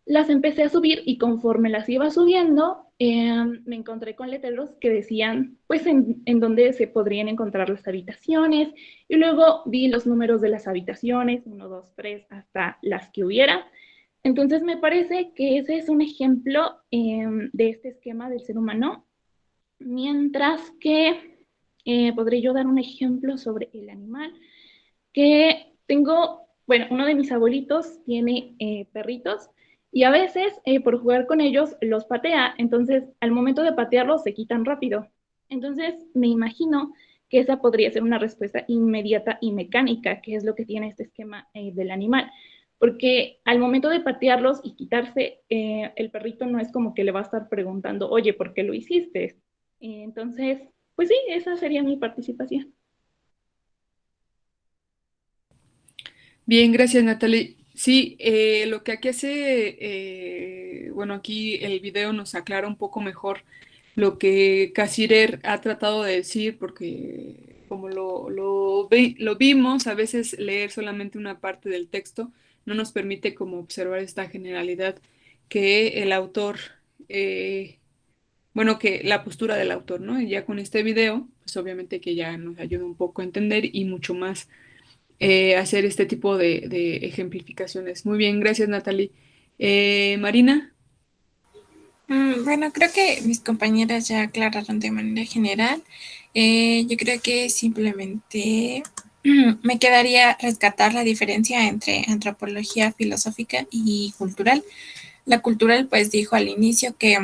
las empecé a subir y conforme las iba subiendo, me encontré con letreros que decían, pues, en dónde se podrían encontrar las habitaciones. Y luego vi los números de las habitaciones, 1, 2, 3, hasta las que hubiera. Entonces, me parece que ese es un ejemplo de este esquema del ser humano, mientras que podré yo dar un ejemplo sobre el animal, que tengo, bueno, uno de mis abuelitos tiene perritos y a veces por jugar con ellos los patea, entonces al momento de patearlos se quitan rápido. Entonces me imagino que esa podría ser una respuesta inmediata y mecánica, que es lo que tiene este esquema del animal, porque al momento de patearlos y quitarse, el perrito no es como que le va a estar preguntando, oye, ¿por qué lo hiciste? Entonces, pues sí, esa sería mi participación. Bien, gracias Natalie. Sí, lo que aquí hace, bueno, aquí el video nos aclara un poco mejor lo que Casirer ha tratado de decir, porque como lo vimos, a veces leer solamente una parte del texto no nos permite como observar esta generalidad que el autor, eh, bueno, que la postura del autor, ¿no? Y ya con este video, pues obviamente que ya nos ayuda un poco a entender y mucho más hacer este tipo de ejemplificaciones. Muy bien, gracias Natalie. Marina. Bueno, creo que mis compañeras ya aclararon de manera general. Yo creo que simplemente me quedaría rescatar la diferencia entre antropología filosófica y cultural. La cultural, pues dijo al inicio que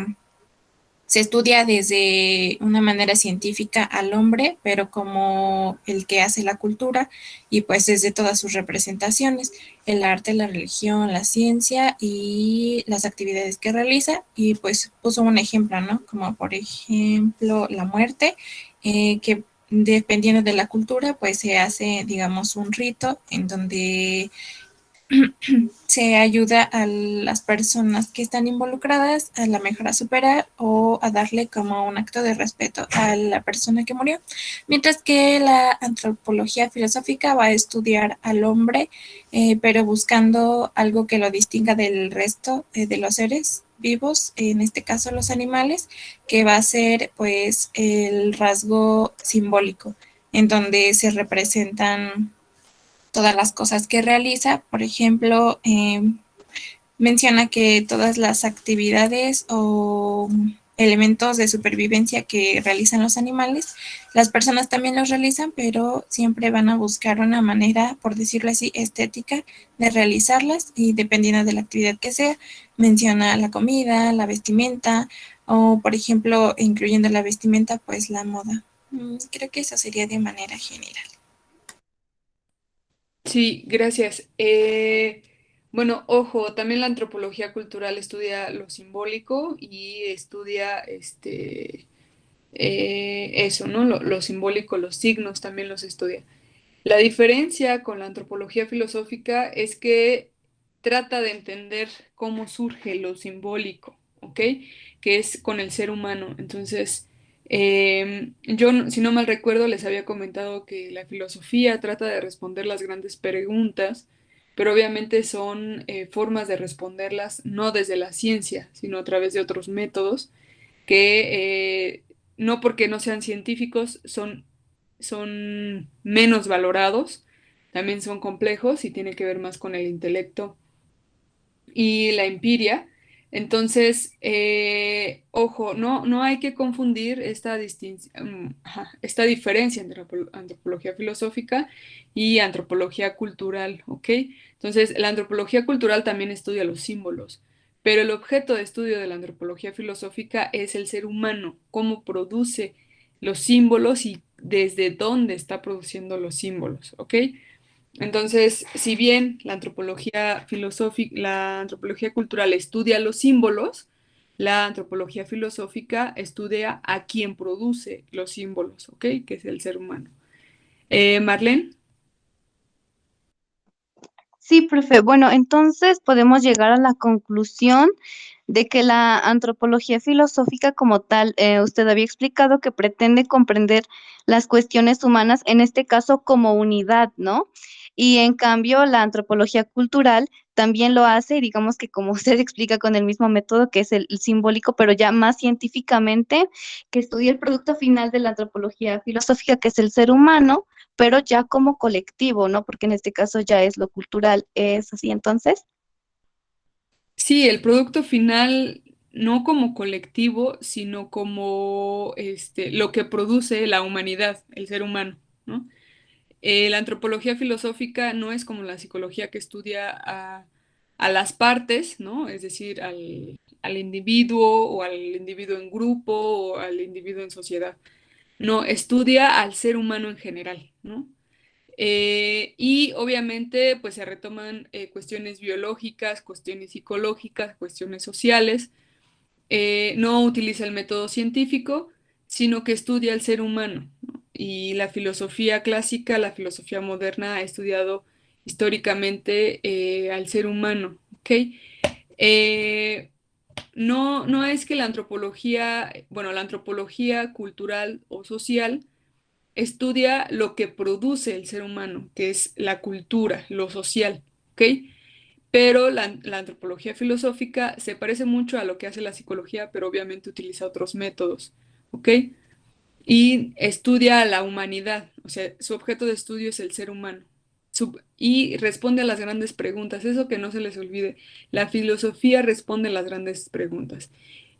se estudia desde una manera científica al hombre, pero como el que hace la cultura y pues desde todas sus representaciones, el arte, la religión, la ciencia y las actividades que realiza. Y pues puso un ejemplo, ¿no? Como por ejemplo la muerte, que dependiendo de la cultura, pues se hace, digamos, un rito en donde se ayuda a las personas que están involucradas a la mejor a superar o a darle como un acto de respeto a la persona que murió, mientras que la antropología filosófica va a estudiar al hombre, pero buscando algo que lo distinga del resto de los seres vivos, en este caso los animales, que va a ser pues el rasgo simbólico, en donde se representan todas las cosas que realiza. Por ejemplo, menciona que todas las actividades o elementos de supervivencia que realizan los animales, las personas también los realizan, pero siempre van a buscar una manera, por decirlo así, estética de realizarlas y dependiendo de la actividad que sea, menciona la comida, la vestimenta o, por ejemplo, incluyendo la vestimenta, pues la moda. Creo que eso sería de manera general. Sí, gracias. Bueno, ojo, también la antropología cultural estudia lo simbólico y estudia eso, ¿no? Lo simbólico, los signos también los estudia. La diferencia con la antropología filosófica es que trata de entender cómo surge lo simbólico, ¿ok? Que es con el ser humano. Entonces, yo, si no mal recuerdo, les había comentado que la filosofía trata de responder las grandes preguntas, pero obviamente son formas de responderlas no desde la ciencia, sino a través de otros métodos que no porque no sean científicos son menos valorados, también son complejos y tiene que ver más con el intelecto y la empiria. Entonces, ojo, no hay que confundir esta diferencia entre antropología filosófica y antropología cultural, ¿ok? Entonces, la antropología cultural también estudia los símbolos, pero el objeto de estudio de la antropología filosófica es el ser humano, cómo produce los símbolos y desde dónde está produciendo los símbolos, ¿ok? Entonces, si bien la antropología filosófica, la antropología cultural estudia los símbolos, la antropología filosófica estudia a quien produce los símbolos, ¿ok? Que es el ser humano. Marlene. Sí, profe. Bueno, entonces podemos llegar a la conclusión de que la antropología filosófica como tal, usted había explicado que pretende comprender las cuestiones humanas, en este caso como unidad, ¿no? Y en cambio, la antropología cultural también lo hace, y digamos que como usted explica con el mismo método que es el simbólico, pero ya más científicamente, que estudia el producto final de la antropología filosófica, que es el ser humano, pero ya como colectivo, ¿no? Porque en este caso ya es lo cultural, ¿es así entonces? Sí, el producto final no como colectivo, sino como lo que produce la humanidad, el ser humano, ¿no? La antropología filosófica no es como la psicología que estudia a las partes, ¿no? Es decir, al individuo o al individuo en grupo o al individuo en sociedad. No, estudia al ser humano en general, ¿no? Y obviamente, pues se retoman cuestiones biológicas, cuestiones psicológicas, cuestiones sociales. No utiliza el método científico, sino que estudia al ser humano, ¿no? Y la filosofía clásica, la filosofía moderna ha estudiado históricamente al ser humano, ¿ok? Eh, no es que la antropología, bueno, la antropología cultural o social estudia lo que produce el ser humano, que es la cultura, lo social, ¿ok? Pero la antropología filosófica se parece mucho a lo que hace la psicología, pero obviamente utiliza otros métodos, ¿ok? Y estudia a la humanidad, o sea, su objeto de estudio es el ser humano. Y responde a las grandes preguntas, eso que no se les olvide. La filosofía responde a las grandes preguntas.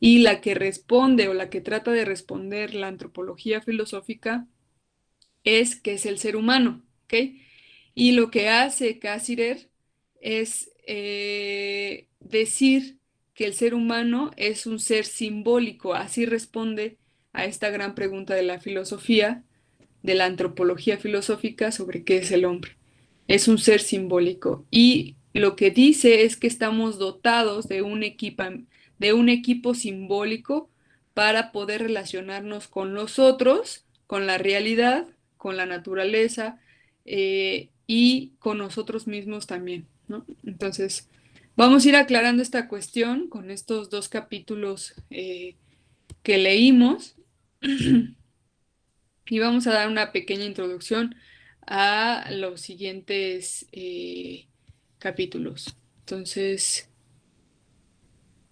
y la que responde o la que trata de responder la antropología filosófica es qué es el ser humano, ¿ok? Y lo que hace Cassirer es decir que el ser humano es un ser simbólico, así responde a esta gran pregunta de la filosofía, de la antropología filosófica sobre qué es el hombre. Es un ser simbólico y lo que dice es que estamos dotados de un equipo simbólico para poder relacionarnos con los otros, con la realidad, con la naturaleza y con nosotros mismos también, ¿no? Entonces, vamos a ir aclarando esta cuestión con estos 2 capítulos que leímos y vamos a dar una pequeña introducción a los siguientes capítulos. Entonces,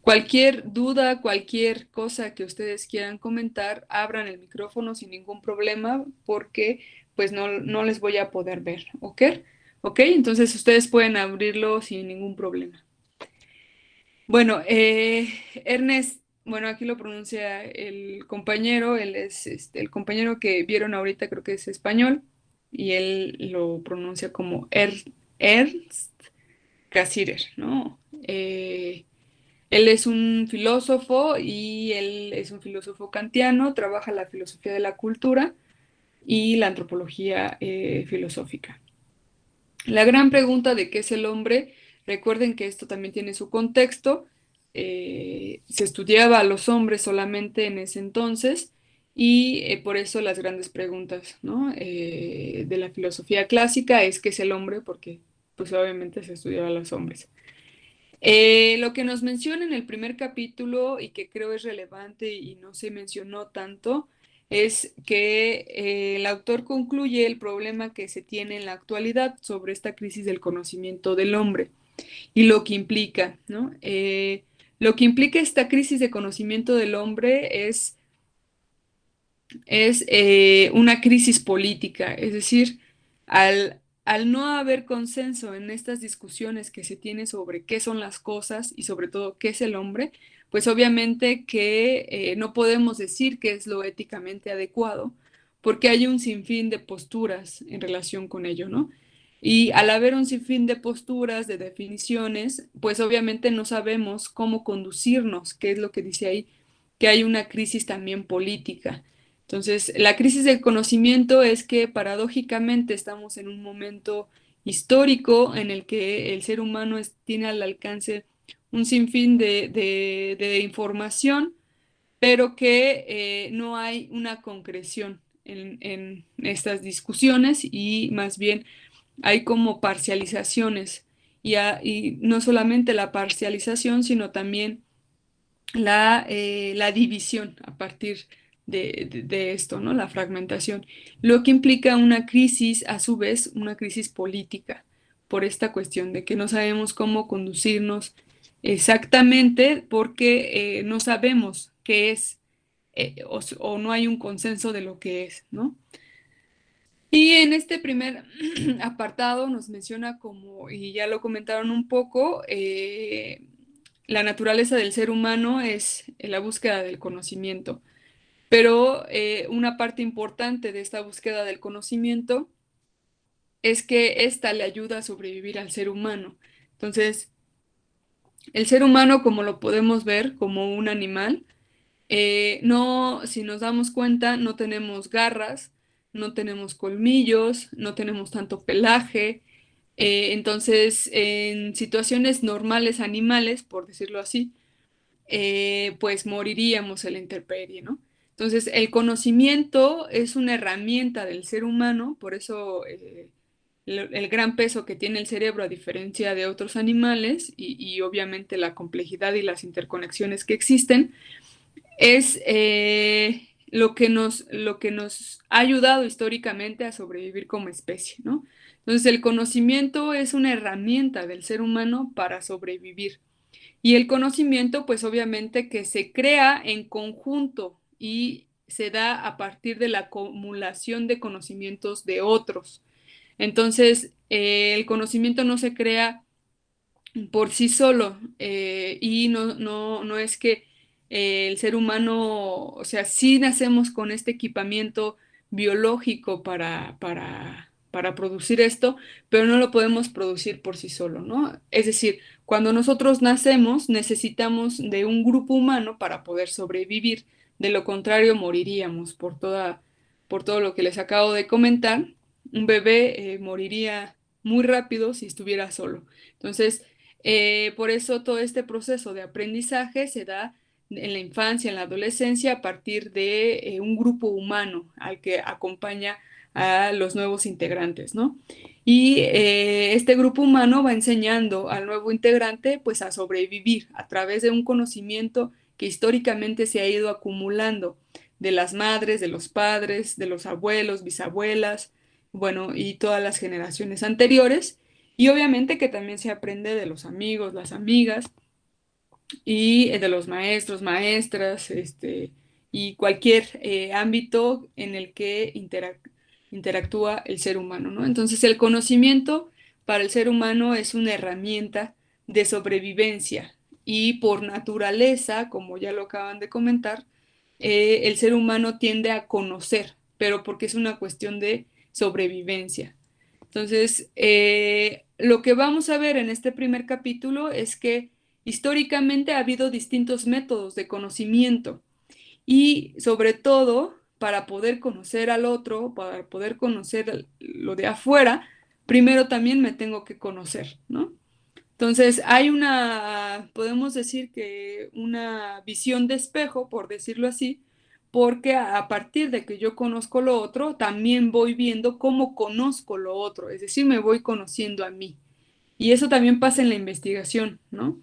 cualquier duda, cualquier cosa que ustedes quieran comentar, abran el micrófono sin ningún problema porque pues no les voy a poder ver, ¿ok? ¿Ok? Entonces ustedes pueden abrirlo sin ningún problema. Bueno, Ernest, bueno, aquí lo pronuncia el compañero, él es el compañero que vieron ahorita, creo que es español, y él lo pronuncia como Ernst Cassirer, ¿no? Él es un filósofo y él es un filósofo kantiano, trabaja la filosofía de la cultura y la antropología filosófica. La gran pregunta de qué es el hombre, recuerden que esto también tiene su contexto, se estudiaba a los hombres solamente en ese entonces y por eso las grandes preguntas, ¿no? De la filosofía clásica es qué es el hombre, porque pues obviamente se estudiaba a los hombres. Lo que nos menciona en el primer capítulo y que creo es relevante y no se mencionó tanto es que el autor concluye el problema que se tiene en la actualidad sobre esta crisis del conocimiento del hombre y lo que implica, ¿no? Lo que implica esta crisis de conocimiento del hombre es una crisis política, es decir, al no haber consenso en estas discusiones que se tiene sobre qué son las cosas y sobre todo qué es el hombre, pues obviamente que no podemos decir qué es lo éticamente adecuado, porque hay un sinfín de posturas en relación con ello, ¿no? Y al haber un sinfín de posturas, de definiciones, pues obviamente no sabemos cómo conducirnos, qué es lo que dice ahí, que hay una crisis también política. Entonces, la crisis del conocimiento es que paradójicamente estamos en un momento histórico en el que el ser humano tiene al alcance un sinfín de información, pero que no hay una concreción en estas discusiones y más bien hay como parcializaciones y no solamente la parcialización, sino también la división a partir de esto, ¿no? La fragmentación, lo que implica una crisis, a su vez, una crisis política, por esta cuestión de que no sabemos cómo conducirnos exactamente porque no sabemos qué es o no hay un consenso de lo que es, ¿no? Y en este primer apartado nos menciona como, y ya lo comentaron un poco, la naturaleza del ser humano es la búsqueda del conocimiento, pero una parte importante de esta búsqueda del conocimiento es que ésta le ayuda a sobrevivir al ser humano. Entonces, el ser humano, como lo podemos ver, como un animal, no, si nos damos cuenta, no tenemos garras, no tenemos colmillos, no tenemos tanto pelaje. Entonces, en situaciones normales animales, por decirlo así, pues moriríamos en la intemperie, ¿no? Entonces, el conocimiento es una herramienta del ser humano, por eso el gran peso que tiene el cerebro a diferencia de otros animales y obviamente la complejidad y las interconexiones que existen es lo que nos ha ayudado históricamente a sobrevivir como especie, ¿no? Entonces, el conocimiento es una herramienta del ser humano para sobrevivir. Y el conocimiento, pues obviamente que se crea en conjunto y se da a partir de la acumulación de conocimientos de otros. Entonces, el conocimiento no se crea por sí solo y no es que el ser humano, o sea, sí nacemos con este equipamiento biológico para producir esto, pero no lo podemos producir por sí solo, ¿no? Es decir, cuando nosotros nacemos necesitamos de un grupo humano para poder sobrevivir, de lo contrario moriríamos por todo lo que les acabo de comentar. Un bebé moriría muy rápido si estuviera solo. Entonces, por eso todo este proceso de aprendizaje se da en la infancia, en la adolescencia, a partir de un grupo humano al que acompaña a los nuevos integrantes, ¿no? Y este grupo humano va enseñando al nuevo integrante pues a sobrevivir a través de un conocimiento que históricamente se ha ido acumulando de las madres, de los padres, de los abuelos, bisabuelas, bueno, y todas las generaciones anteriores. Y obviamente que también se aprende de los amigos, las amigas, y de los maestros, maestras, y cualquier ámbito en el que interactúa el ser humano, ¿no? Entonces, el conocimiento para el ser humano es una herramienta de sobrevivencia y por naturaleza, como ya lo acaban de comentar, el ser humano tiende a conocer, pero porque es una cuestión de sobrevivencia. Entonces, lo que vamos a ver en este primer capítulo es que históricamente ha habido distintos métodos de conocimiento y sobre todo para poder conocer al otro, para poder conocer lo de afuera, primero también me tengo que conocer, ¿no? Entonces, hay podemos decir que una visión de espejo, por decirlo así, porque a partir de que yo conozco lo otro, también voy viendo cómo conozco lo otro, es decir, me voy conociendo a mí. Y eso también pasa en la investigación, ¿no?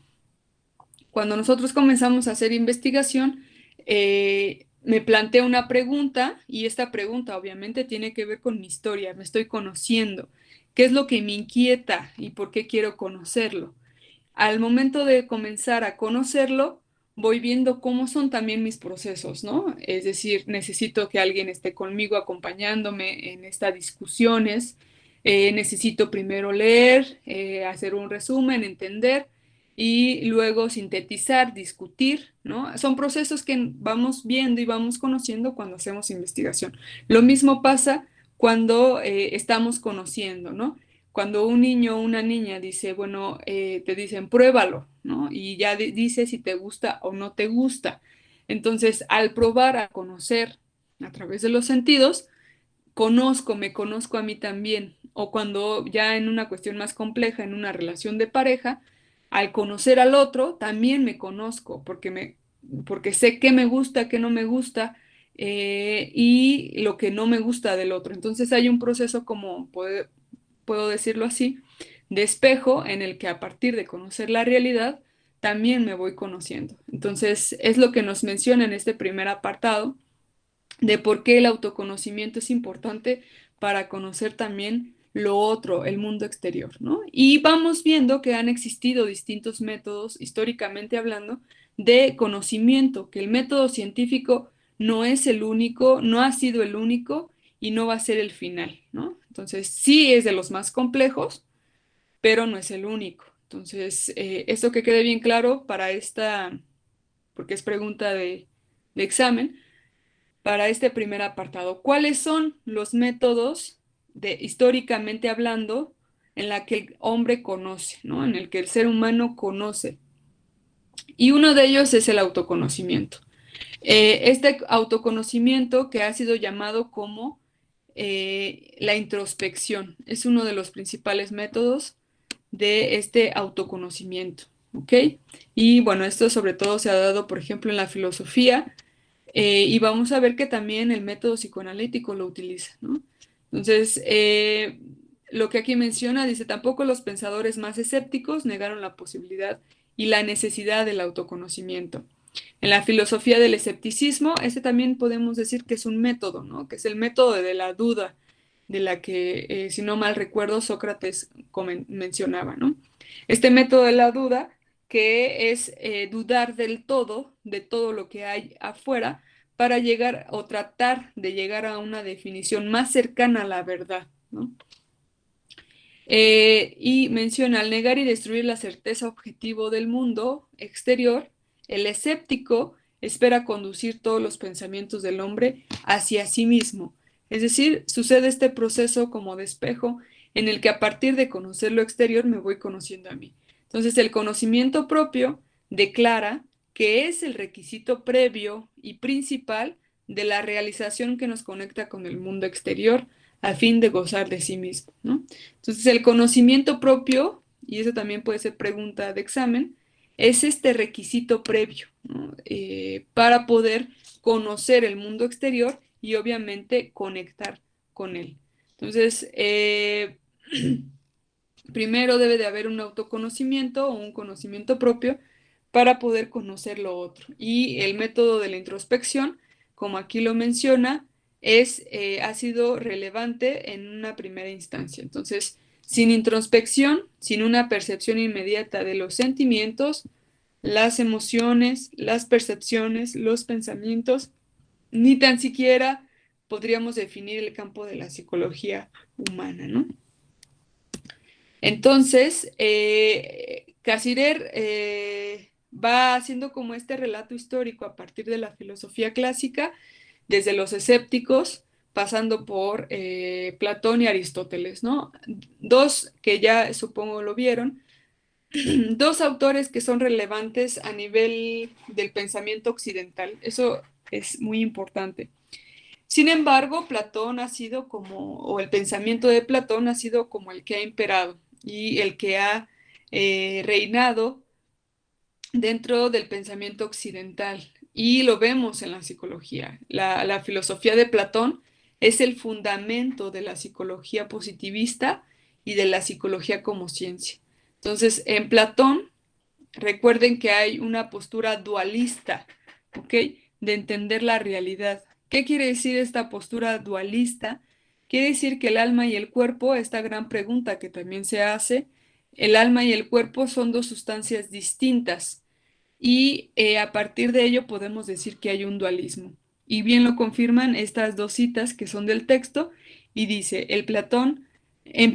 Cuando nosotros comenzamos a hacer investigación, me planteo una pregunta y esta pregunta obviamente tiene que ver con mi historia, me estoy conociendo, qué es lo que me inquieta y por qué quiero conocerlo. Al momento de comenzar a conocerlo, voy viendo cómo son también mis procesos, ¿no? Es decir, necesito que alguien esté conmigo acompañándome en estas discusiones, necesito primero leer, hacer un resumen, entender y luego sintetizar, discutir, ¿no? Son procesos que vamos viendo y vamos conociendo cuando hacemos investigación. Lo mismo pasa cuando estamos conociendo, ¿no? Cuando un niño o una niña dice, bueno, te dicen, pruébalo, ¿no? Y ya dice si te gusta o no te gusta. Entonces, al probar a conocer a través de los sentidos, me conozco a mí también. O cuando ya en una cuestión más compleja, en una relación de pareja, al conocer al otro, también me conozco, porque sé qué me gusta, qué no me gusta, y lo que no me gusta del otro. Entonces hay un proceso como, puedo decirlo así, de espejo en el que a partir de conocer la realidad, también me voy conociendo. Entonces es lo que nos menciona en este primer apartado de por qué el autoconocimiento es importante para conocer también lo otro, el mundo exterior, ¿no? Y vamos viendo que han existido distintos métodos, históricamente hablando, de conocimiento, que el método científico no es el único, no ha sido el único y no va a ser el final, ¿no? Entonces, sí es de los más complejos, pero no es el único. Entonces, esto que quede bien claro para porque es pregunta de examen, para este primer apartado. ¿Cuáles son los métodos históricamente hablando en la que el hombre conoce, ¿no? En el que el ser humano conoce? Y uno de ellos es el autoconocimiento. Este autoconocimiento que ha sido llamado como la introspección es uno de los principales métodos de este autoconocimiento, ¿ok? Y bueno, esto sobre todo se ha dado, por ejemplo, en la filosofía, y vamos a ver que también el método psicoanalítico lo utiliza, ¿no? Entonces, lo que aquí menciona, dice, tampoco los pensadores más escépticos negaron la posibilidad y la necesidad del autoconocimiento. En la filosofía del escepticismo, este también podemos decir que es un método, ¿no? Que es el método de la duda, de la que, si no mal recuerdo, Sócrates mencionaba, ¿no? Este método de la duda, que es dudar del todo, de todo lo que hay afuera, para llegar o tratar de llegar a una definición más cercana a la verdad, ¿no? Y menciona, al negar y destruir la certeza objetivo del mundo exterior, el escéptico espera conducir todos los pensamientos del hombre hacia sí mismo. Es decir, sucede este proceso como de espejo en el que a partir de conocer lo exterior me voy conociendo a mí. Entonces, el conocimiento propio declara que es el requisito previo y principal de la realización que nos conecta con el mundo exterior a fin de gozar de sí mismo, ¿no? Entonces, el conocimiento propio, y eso también puede ser pregunta de examen, es este requisito previo, ¿no? Para poder conocer el mundo exterior y obviamente conectar con él. Entonces, primero debe de haber un autoconocimiento o un conocimiento propio para poder conocer lo otro. Y el método de la introspección, como aquí lo menciona, ha sido relevante en una primera instancia. Entonces, sin introspección, sin una percepción inmediata de los sentimientos, las emociones, las percepciones, los pensamientos, ni tan siquiera podríamos definir el campo de la psicología humana, ¿no? Entonces, Cassirer va haciendo como este relato histórico a partir de la filosofía clásica, desde los escépticos, pasando por Platón y Aristóteles, ¿no? Dos que ya supongo lo vieron, dos autores que son relevantes a nivel del pensamiento occidental. Eso es muy importante. Sin embargo, Platón ha sido como, o el pensamiento de Platón ha sido como el que ha imperado y el que ha reinado dentro del pensamiento occidental. Y lo vemos en la psicología. La filosofía de Platón es el fundamento de la psicología positivista y de la psicología como ciencia. Entonces, en Platón, recuerden que hay una postura dualista, ¿ok? De entender la realidad. ¿Qué quiere decir esta postura dualista? Quiere decir que el alma y el cuerpo, esta gran pregunta que también se hace, el alma y el cuerpo son dos sustancias distintas y a partir de ello podemos decir que hay un dualismo. Y bien lo confirman estas dos citas que son del texto y dice, en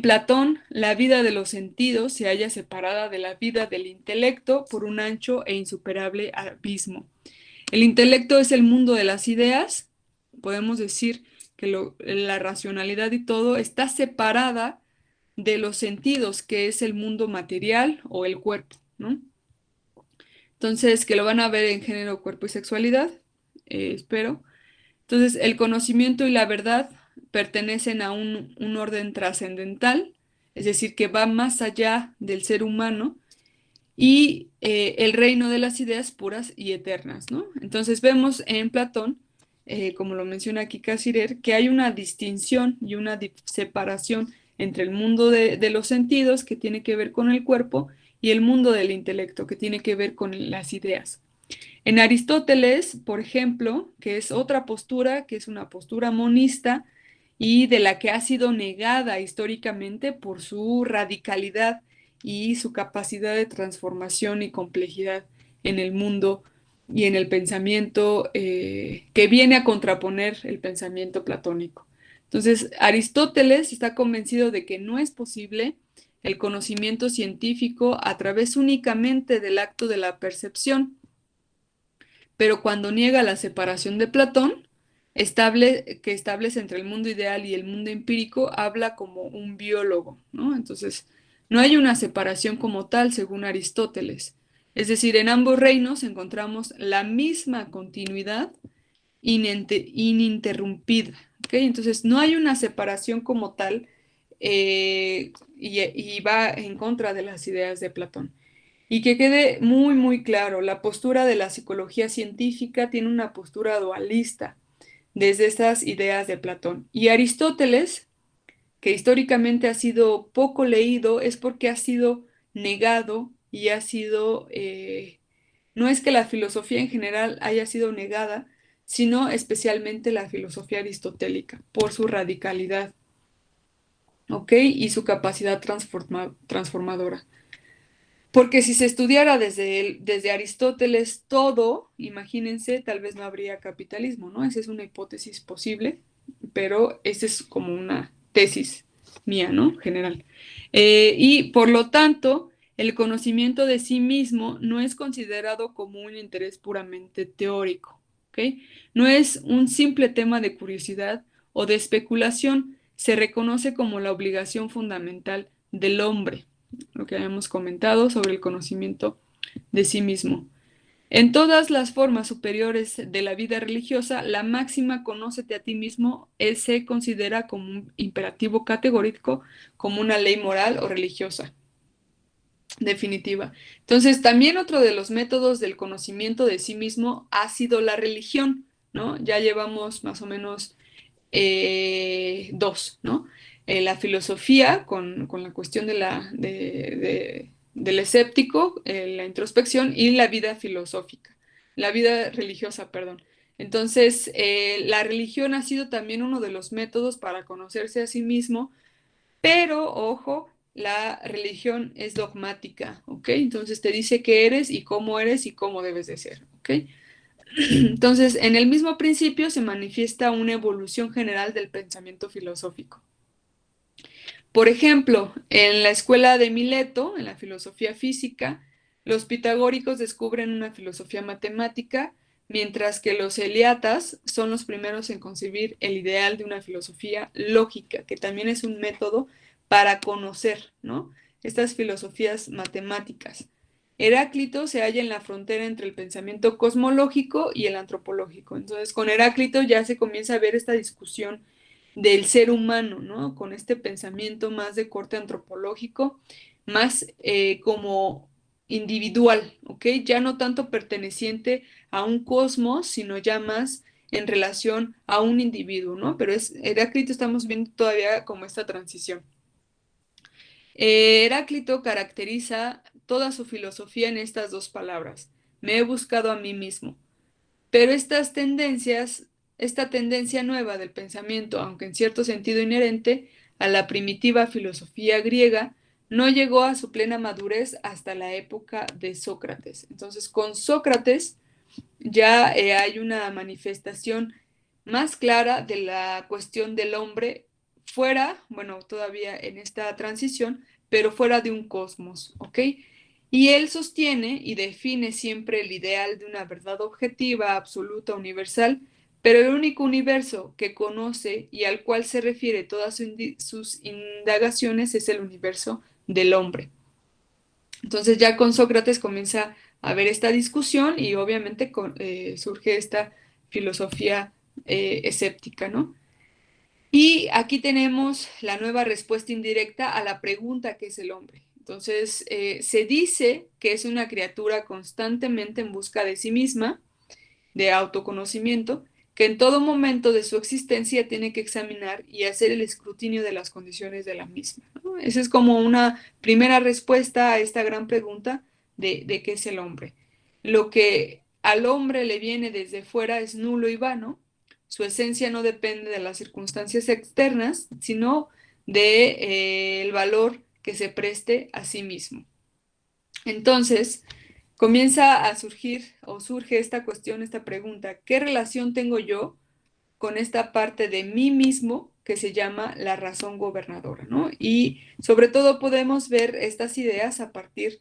Platón, la vida de los sentidos se halla separada de la vida del intelecto por un ancho e insuperable abismo. El intelecto es el mundo de las ideas, podemos decir que la racionalidad y todo está separada de los sentidos, que es el mundo material o el cuerpo, ¿no? Entonces, que lo van a ver en género, cuerpo y sexualidad, espero. Entonces, el conocimiento y la verdad pertenecen a un orden trascendental, es decir, que va más allá del ser humano y el reino de las ideas puras y eternas, ¿no? Entonces vemos en Platón, como lo menciona aquí Cassirer, que hay una distinción y una separación entre el mundo de los sentidos, que tiene que ver con el cuerpo, y el mundo del intelecto, que tiene que ver con las ideas. En Aristóteles, por ejemplo, que es otra postura, que es una postura monista y de la que ha sido negada históricamente por su radicalidad y su capacidad de transformación y complejidad en el mundo y en el pensamiento que viene a contraponer el pensamiento platónico. Entonces, Aristóteles está convencido de que no es posible el conocimiento científico a través únicamente del acto de la percepción, pero cuando niega la separación de Platón, que establece entre el mundo ideal y el mundo empírico, habla como un biólogo, ¿no? Entonces, no hay una separación como tal, según Aristóteles. Es decir, en ambos reinos encontramos la misma continuidad ininterrumpida, ¿ok? Entonces, no hay una separación como tal y va en contra de las ideas de Platón. Y que quede muy, muy claro, la postura de la psicología científica tiene una postura dualista desde estas ideas de Platón. Y Aristóteles, que históricamente ha sido poco leído, es porque ha sido negado y ha sido, no es que la filosofía en general haya sido negada, sino especialmente la filosofía aristotélica, por su radicalidad, ¿ok? Y su capacidad transformadora. Porque si se estudiara desde Aristóteles todo, imagínense, tal vez no habría capitalismo, ¿no? Esa es una hipótesis posible, pero esa es como una tesis mía, ¿no? General. Y por lo tanto, el conocimiento de sí mismo no es considerado como un interés puramente teórico, ¿ok? No es un simple tema de curiosidad o de especulación, se reconoce como la obligación fundamental del hombre, lo que habíamos comentado sobre el conocimiento de sí mismo. En todas las formas superiores de la vida religiosa, la máxima conócete a ti mismo se considera como un imperativo categórico, como una ley moral o religiosa definitiva. Entonces, también otro de los métodos del conocimiento de sí mismo ha sido la religión, ¿no? Ya llevamos más o menos dos, ¿no? La filosofía con la cuestión del escéptico, la introspección y la vida filosófica, la vida religiosa, perdón. Entonces, la religión ha sido también uno de los métodos para conocerse a sí mismo, pero, ojo, la religión es dogmática, ¿ok? Entonces te dice qué eres y cómo debes de ser, ¿ok? Entonces, en el mismo principio se manifiesta una evolución general del pensamiento filosófico. Por ejemplo, en la escuela de Mileto, en la filosofía física, los pitagóricos descubren una filosofía matemática, mientras que los eleatas son los primeros en concebir el ideal de una filosofía lógica, que también es un método para conocer, ¿no? Estas filosofías matemáticas. Heráclito se halla en la frontera entre el pensamiento cosmológico y el antropológico. Entonces, con Heráclito ya se comienza a ver esta discusión del ser humano, ¿no? Con este pensamiento más de corte antropológico, más como individual, ¿ok? Ya no tanto perteneciente a un cosmos, sino ya más en relación a un individuo, ¿no? Pero Heráclito estamos viendo todavía como esta transición. Heráclito caracteriza toda su filosofía en estas dos palabras: me he buscado a mí mismo. Pero esta tendencia nueva del pensamiento, aunque en cierto sentido inherente a la primitiva filosofía griega, no llegó a su plena madurez hasta la época de Sócrates. Entonces, con Sócrates ya hay una manifestación más clara de la cuestión del hombre fuera, bueno, todavía en esta transición, pero fuera de un cosmos, ¿ok? Y él sostiene y define siempre el ideal de una verdad objetiva, absoluta, universal, pero el único universo que conoce y al cual se refiere todas sus indagaciones es el universo del hombre. Entonces ya con Sócrates comienza a haber esta discusión y obviamente surge esta filosofía escéptica, ¿no? Y aquí tenemos la nueva respuesta indirecta a la pregunta ¿qué es el hombre? Entonces, se dice que es una criatura constantemente en busca de sí misma, de autoconocimiento, que en todo momento de su existencia tiene que examinar y hacer el escrutinio de las condiciones de la misma, ¿no? Esa es como una primera respuesta a esta gran pregunta de qué es el hombre. Lo que al hombre le viene desde fuera es nulo y vano. Su esencia no depende de las circunstancias externas, sino del valor que se preste a sí mismo. Entonces, comienza a surgir o surge esta cuestión, esta pregunta: ¿qué relación tengo yo con esta parte de mí mismo que se llama la razón gobernadora, ¿no? Y sobre todo podemos ver estas ideas a partir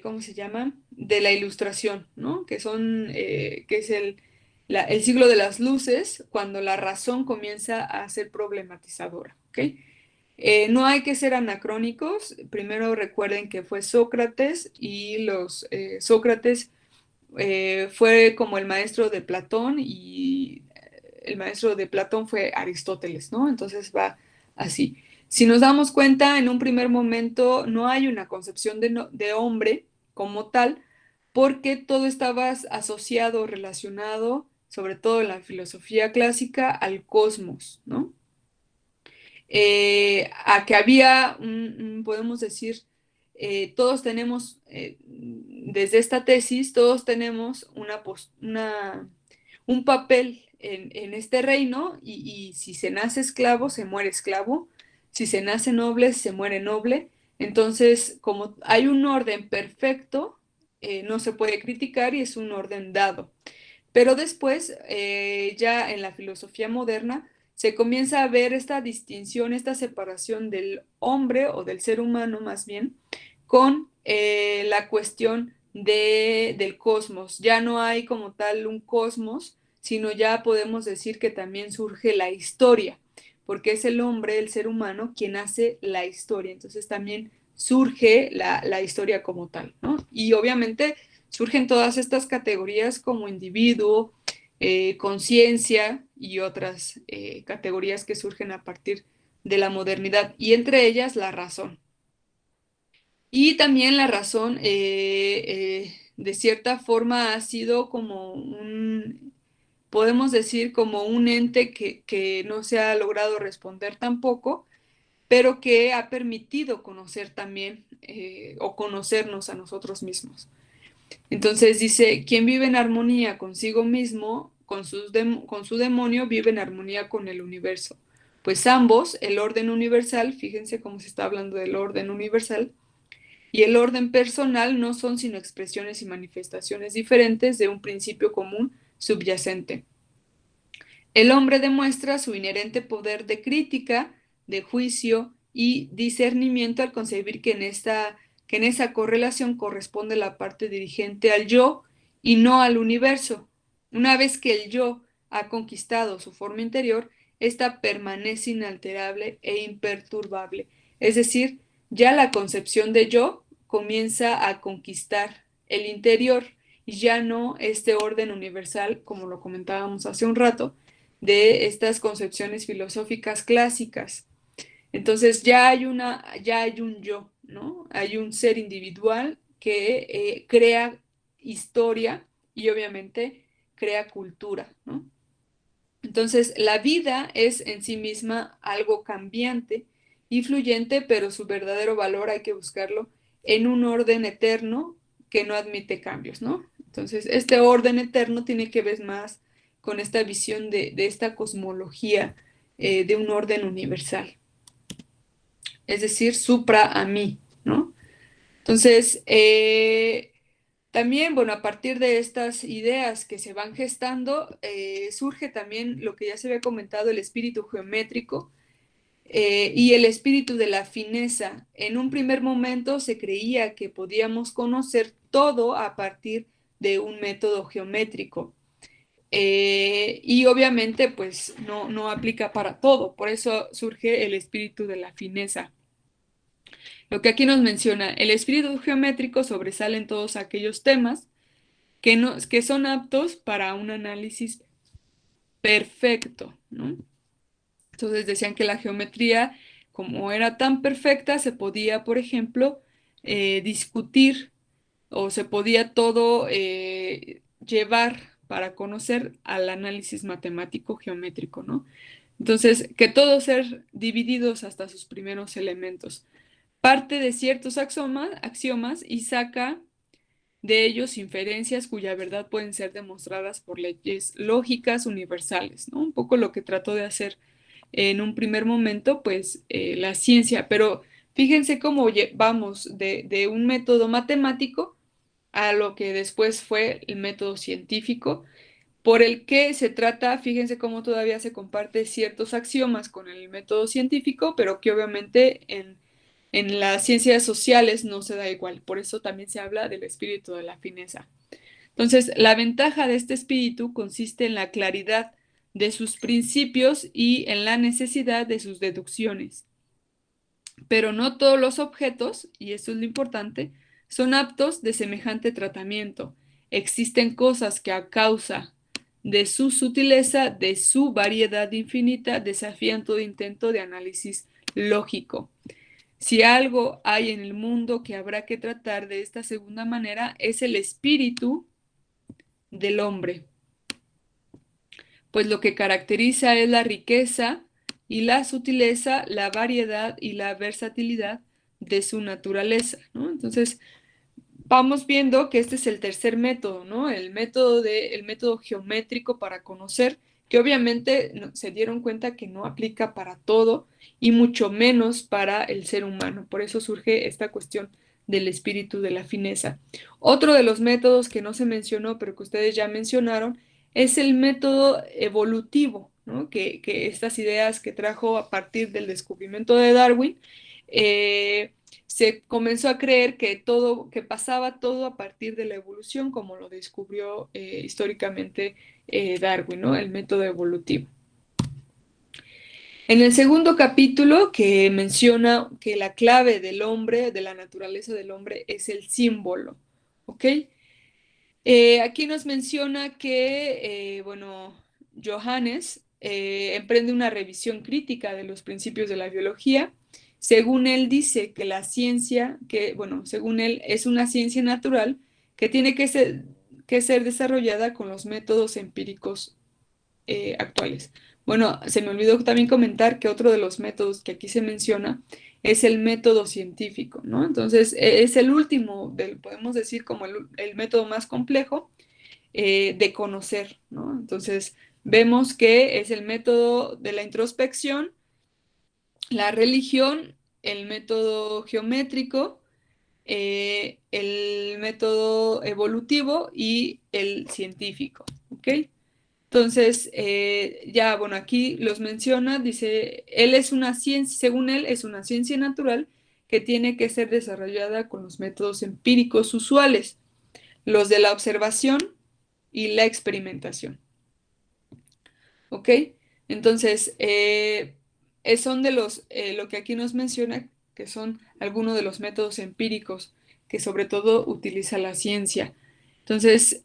¿cómo se llama? De la Ilustración, ¿no? Que es el siglo de las luces, cuando la razón comienza a ser problematizadora, ¿ok? No hay que ser anacrónicos. Primero recuerden que fue Sócrates y Sócrates fue como el maestro de Platón y el maestro de Platón fue Aristóteles, ¿no? Entonces va así. Si nos damos cuenta, en un primer momento no hay una concepción de hombre como tal, porque todo estaba asociado, relacionado, sobre todo en la filosofía clásica, al cosmos, ¿no? A que había, podemos decir, todos tenemos, desde esta tesis, todos tenemos un papel en este reino y si se nace esclavo, se muere esclavo, si se nace noble, se muere noble. Entonces, como hay un orden perfecto, no se puede criticar y es un orden dado. Pero después, ya en la filosofía moderna, se comienza a ver esta distinción, esta separación del hombre o del ser humano más bien, con la cuestión del cosmos. Ya no hay como tal un cosmos, sino ya podemos decir que también surge la historia, porque es el hombre, el ser humano, quien hace la historia. Entonces también surge la historia como tal, ¿no? Y obviamente surgen todas estas categorías como individuo, conciencia y otras categorías que surgen a partir de la modernidad, y entre ellas la razón. Y también la razón, de cierta forma, ha sido como podemos decir, como un ente que no se ha logrado responder tampoco, pero que ha permitido conocer también o conocernos a nosotros mismos. Entonces dice, quien vive en armonía consigo mismo, con su demonio, vive en armonía con el universo. Pues ambos, el orden universal, fíjense cómo se está hablando del orden universal, y el orden personal no son sino expresiones y manifestaciones diferentes de un principio común subyacente. El hombre demuestra su inherente poder de crítica, de juicio y discernimiento al concebir que en esa correlación corresponde la parte dirigente al yo y no al universo. Una vez que el yo ha conquistado su forma interior, ésta permanece inalterable e imperturbable. Es decir, ya la concepción de yo comienza a conquistar el interior y ya no este orden universal, como lo comentábamos hace un rato, de estas concepciones filosóficas clásicas. Entonces ya hay un yo, ¿no? Hay un ser individual que crea historia y obviamente crea cultura, ¿no? Entonces la vida es en sí misma algo cambiante y fluyente, pero su verdadero valor hay que buscarlo en un orden eterno que no admite cambios, ¿no? Entonces este orden eterno tiene que ver más con esta visión de esta cosmología de un orden universal, es decir, supra a mí, ¿no? Entonces, también, bueno, a partir de estas ideas que se van gestando, surge también lo que ya se había comentado, el espíritu geométrico y el espíritu de la fineza. En un primer momento se creía que podíamos conocer todo a partir de un método geométrico. Y obviamente, pues no aplica para todo, por eso surge el espíritu de la fineza. Lo que aquí nos menciona, el espíritu geométrico sobresale en todos aquellos temas que son aptos para un análisis perfecto, ¿no? Entonces decían que la geometría, como era tan perfecta, se podía, por ejemplo, discutir o se podía todo llevar para conocer al análisis matemático geométrico, ¿no? Entonces, que todos ser divididos hasta sus primeros elementos. Parte de ciertos axiomas y saca de ellos inferencias cuya verdad pueden ser demostradas por leyes lógicas universales, ¿no? Un poco lo que trató de hacer en un primer momento, pues, la ciencia, pero fíjense cómo vamos de un método matemático a lo que después fue el método científico, por el que se trata, fíjense cómo todavía se comparte ciertos axiomas con el método científico, pero que obviamente en las ciencias sociales no se da igual, por eso también se habla del espíritu de la fineza. Entonces, la ventaja de este espíritu consiste en la claridad de sus principios y en la necesidad de sus deducciones. Pero no todos los objetos, y esto es lo importante, son aptos de semejante tratamiento. Existen cosas que a causa de su sutileza, de su variedad infinita, desafían todo intento de análisis lógico. Si algo hay en el mundo que habrá que tratar de esta segunda manera, es el espíritu del hombre, pues lo que caracteriza es la riqueza y la sutileza, la variedad y la versatilidad de su naturaleza, ¿no? Entonces, vamos viendo que este es el tercer método, ¿no? El método geométrico para conocer, que obviamente se dieron cuenta que no aplica para todo y mucho menos para el ser humano. Por eso surge esta cuestión del espíritu de la fineza. Otro de los métodos que no se mencionó, pero que ustedes ya mencionaron, es el método evolutivo, ¿no? Que estas ideas que trajo a partir del descubrimiento de Darwin, se comenzó a creer que pasaba todo a partir de la evolución, como lo descubrió históricamente Darwin, ¿no? El método evolutivo. En el segundo capítulo, que menciona que la clave del hombre, de la naturaleza del hombre, es el símbolo, ¿ok? Aquí nos menciona que, bueno, Johannes emprende una revisión crítica de los principios de la biología. Según él dice que la ciencia, bueno, según él es una ciencia natural que tiene que ser desarrollada con los métodos empíricos actuales. Bueno, se me olvidó también comentar que otro de los métodos que aquí se menciona es el método científico, ¿no? Entonces, es el último, podemos decir como el método más complejo de conocer, ¿no? Entonces, vemos que es el método de la introspección, la religión, el método geométrico, el método evolutivo y el científico, ¿ok? Entonces, ya, bueno, aquí los menciona, dice, él es una ciencia, según él, es una ciencia natural que tiene que ser desarrollada con los métodos empíricos usuales, los de la observación y la experimentación. ¿Ok? Entonces, son de lo que aquí nos menciona, que son algunos de los métodos empíricos que sobre todo utiliza la ciencia. Entonces,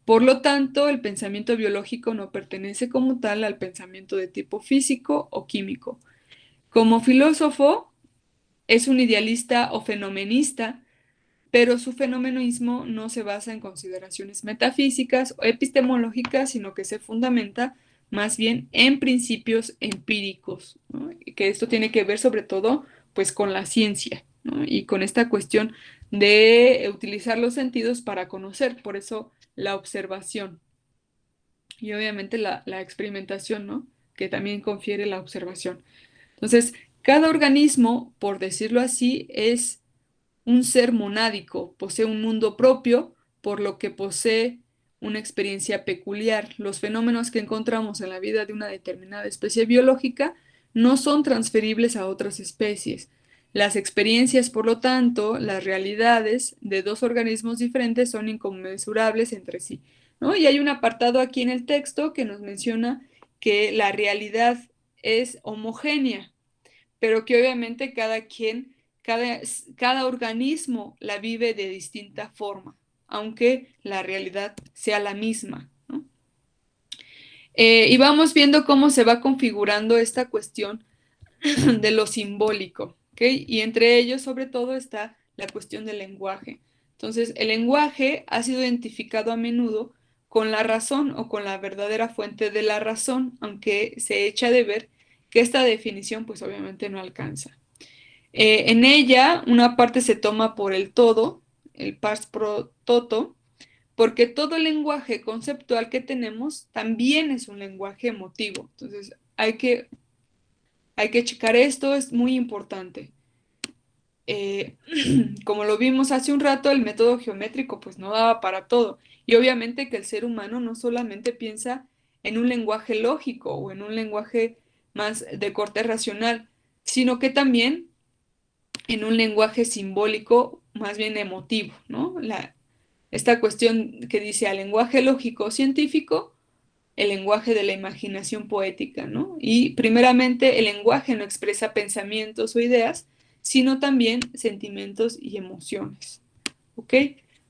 por lo tanto, el pensamiento biológico no pertenece como tal al pensamiento de tipo físico o químico. Como filósofo, es un idealista o fenomenista, pero su fenomenismo no se basa en consideraciones metafísicas o epistemológicas, sino que se fundamenta más bien en principios empíricos, ¿no? Y que esto tiene que ver sobre todo pues con la ciencia, ¿no? Y con esta cuestión de utilizar los sentidos para conocer, por eso la observación y obviamente la experimentación, ¿no? Que también confiere la observación. Entonces, cada organismo, por decirlo así, es un ser monádico, posee un mundo propio, por lo que posee una experiencia peculiar. Los fenómenos que encontramos en la vida de una determinada especie biológica no son transferibles a otras especies. Las experiencias, por lo tanto, las realidades de dos organismos diferentes son inconmensurables entre sí, ¿no? Y hay un apartado aquí en el texto que nos menciona que la realidad es homogénea, pero que obviamente cada organismo la vive de distinta forma, aunque la realidad sea la misma, ¿no? Y vamos viendo cómo se va configurando esta cuestión de lo simbólico, ¿ok? Y entre ellos, sobre todo, está la cuestión del lenguaje. Entonces, el lenguaje ha sido identificado a menudo con la razón o con la verdadera fuente de la razón, aunque se echa de ver que esta definición, pues obviamente no alcanza. En ella, una parte se toma por el todo, el pars pro toto, porque todo el lenguaje conceptual que tenemos también es un lenguaje emotivo. Entonces, hay que checar esto, es muy importante. Eh, como lo vimos hace un rato, el método geométrico pues no daba para todo. Y obviamente que el ser humano no solamente piensa en un lenguaje lógico o en un lenguaje más de corte racional, sino que también en un lenguaje simbólico, más bien emotivo, ¿no? Esta cuestión que dice al lenguaje lógico científico, el lenguaje de la imaginación poética, ¿no? Y primeramente el lenguaje no expresa pensamientos o ideas, sino también sentimientos y emociones, ¿ok?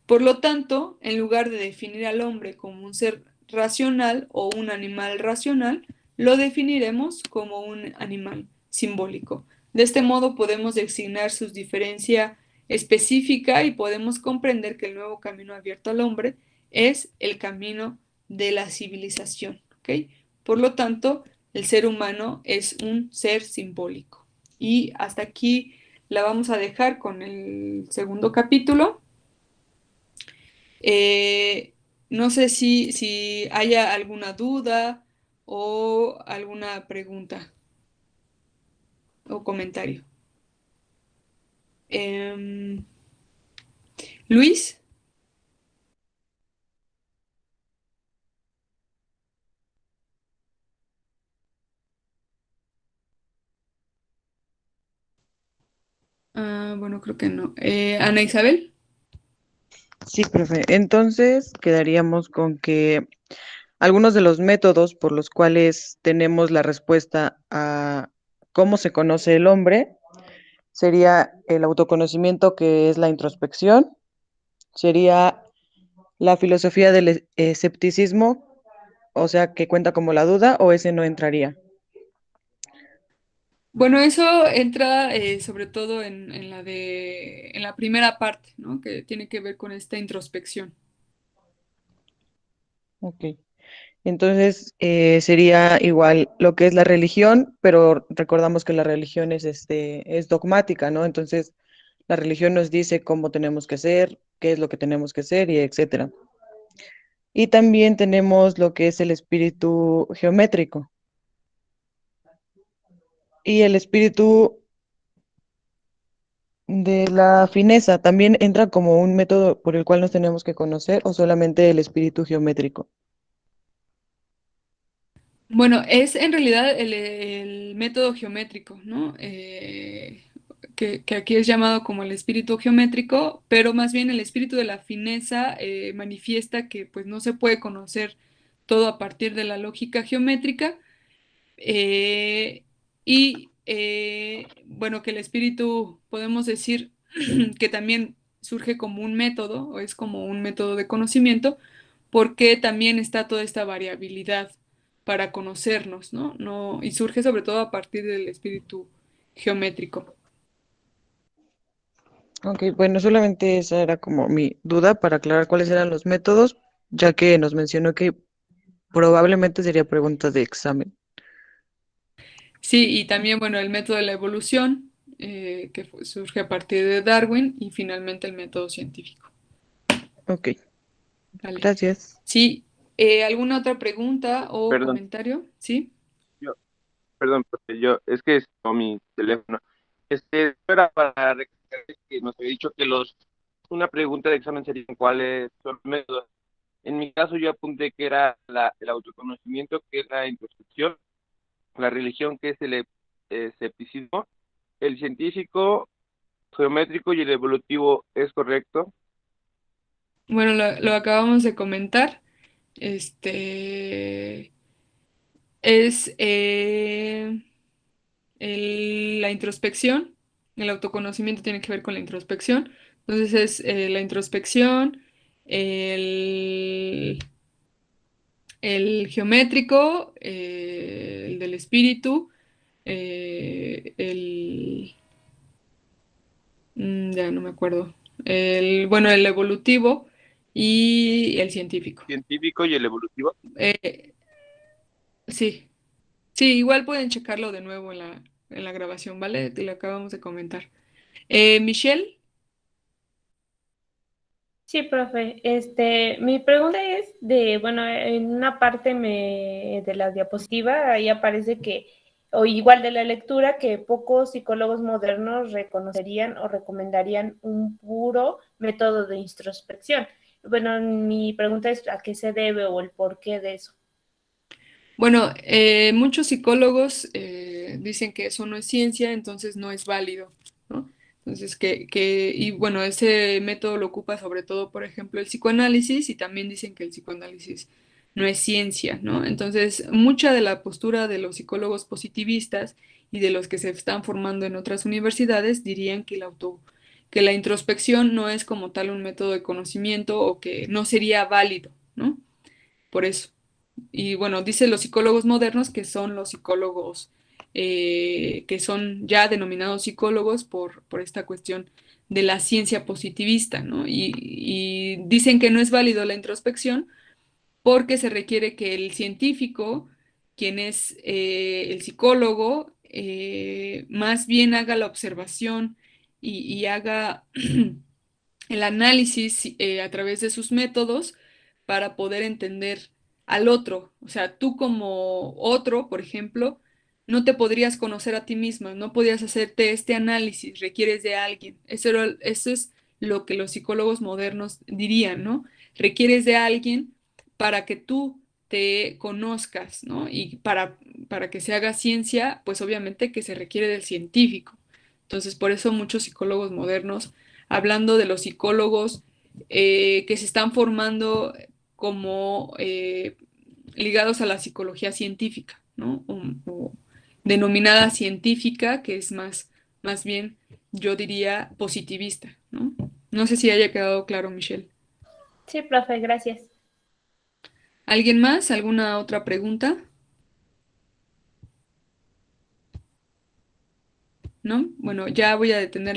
Por lo tanto, en lugar de definir al hombre como un ser racional o un animal racional, lo definiremos como un animal simbólico. De este modo podemos designar su diferencia específica y podemos comprender que el nuevo camino abierto al hombre es el camino de la civilización, ¿ok? Por lo tanto, el ser humano es un ser simbólico. Y hasta aquí la vamos a dejar con el segundo capítulo. Eh, no sé si haya alguna duda o alguna pregunta o comentario. Em, Luis. Bueno, creo que no. Ana Isabel. Sí, profe. Entonces quedaríamos con que algunos de los métodos por los cuales tenemos la respuesta a cómo se conoce el hombre sería el autoconocimiento, que es la introspección, sería la filosofía del escepticismo, o sea, que cuenta como la duda, o ese no entraría. Bueno, eso entra sobre todo en la primera parte, ¿no? Que tiene que ver con esta introspección. Ok. Entonces sería igual lo que es la religión, pero recordamos que la religión es dogmática, ¿no? Entonces la religión nos dice cómo tenemos que ser, qué es lo que tenemos que ser y etcétera. Y también tenemos lo que es el espíritu geométrico. Y el espíritu de la fineza también entra como un método por el cual nos tenemos que conocer, o solamente el espíritu geométrico. Bueno, es en realidad el método geométrico, ¿no? Que aquí es llamado como el espíritu geométrico, pero más bien el espíritu de la fineza manifiesta que pues no se puede conocer todo a partir de la lógica geométrica, eh, bueno, que el espíritu podemos decir que también surge como un método o es como un método de conocimiento porque también está toda esta variabilidad para conocernos, ¿no? No, y surge sobre todo a partir del espíritu geométrico. Ok, bueno, solamente esa era como mi duda para aclarar cuáles eran los métodos, ya que nos mencionó que probablemente sería pregunta de examen. Sí, y también, bueno, el método de la evolución, surge a partir de Darwin, y finalmente el método científico. Ok, Vale. gracias. Sí, ¿alguna otra pregunta o Perdón, comentario? Sí. yo, perdón, porque es que es con mi teléfono. Era para recalcar que nos había dicho que una pregunta de examen sería cuáles son los métodos. En mi caso yo apunté que era el autoconocimiento, que es la introspección, la religión, que es el escepticismo, el científico, geométrico y el evolutivo, ¿es correcto? Bueno, lo acabamos de comentar. Este es la introspección. El autoconocimiento tiene que ver con la introspección. Entonces es la introspección, el, el geométrico, el del espíritu, el ya no me acuerdo. Bueno, el evolutivo y el científico. Científico y el evolutivo. Eh, sí, sí, igual pueden checarlo de nuevo en la grabación, ¿vale? Te lo acabamos de comentar. Michelle, Sí, profe. Mi pregunta es bueno, en una parte de la diapositiva, ahí aparece que, o igual de la lectura, que pocos psicólogos modernos reconocerían o recomendarían un puro método de introspección. Bueno, mi pregunta es a qué se debe o el porqué de eso. bueno, muchos psicólogos dicen que eso no es ciencia, entonces no es válido, ¿no? Entonces, y bueno, ese método lo ocupa sobre todo, por ejemplo, el psicoanálisis, y también dicen que el psicoanálisis no es ciencia, ¿no? Entonces, mucha de la postura de los psicólogos positivistas y de los que se están formando en otras universidades dirían que la introspección no es como tal un método de conocimiento o que no sería válido, ¿no? Por eso. Y bueno, dicen los psicólogos modernos que son los psicólogos que son ya denominados psicólogos por esta cuestión de la ciencia positivista, ¿no? Y dicen que no es válido la introspección porque se requiere que el científico, quien es el psicólogo, más bien haga la observación y haga el análisis a través de sus métodos para poder entender al otro. O sea, tú como otro, por ejemplo, no te podrías conocer a ti misma, no podrías hacerte este análisis, requieres de alguien. Eso es lo que los psicólogos modernos dirían, ¿no? Requieres de alguien para que tú te conozcas, ¿no? Y para que se haga ciencia, pues obviamente que se requiere del científico. Entonces, por eso muchos psicólogos modernos, hablando de los psicólogos que se están formando como ligados a la psicología científica, ¿no? O denominada científica, que es más bien, yo diría, positivista, ¿no? No sé si haya quedado claro, Michelle. Sí, profe, gracias. ¿Alguien más? ¿Alguna otra pregunta? ¿No? Bueno, ya voy a detener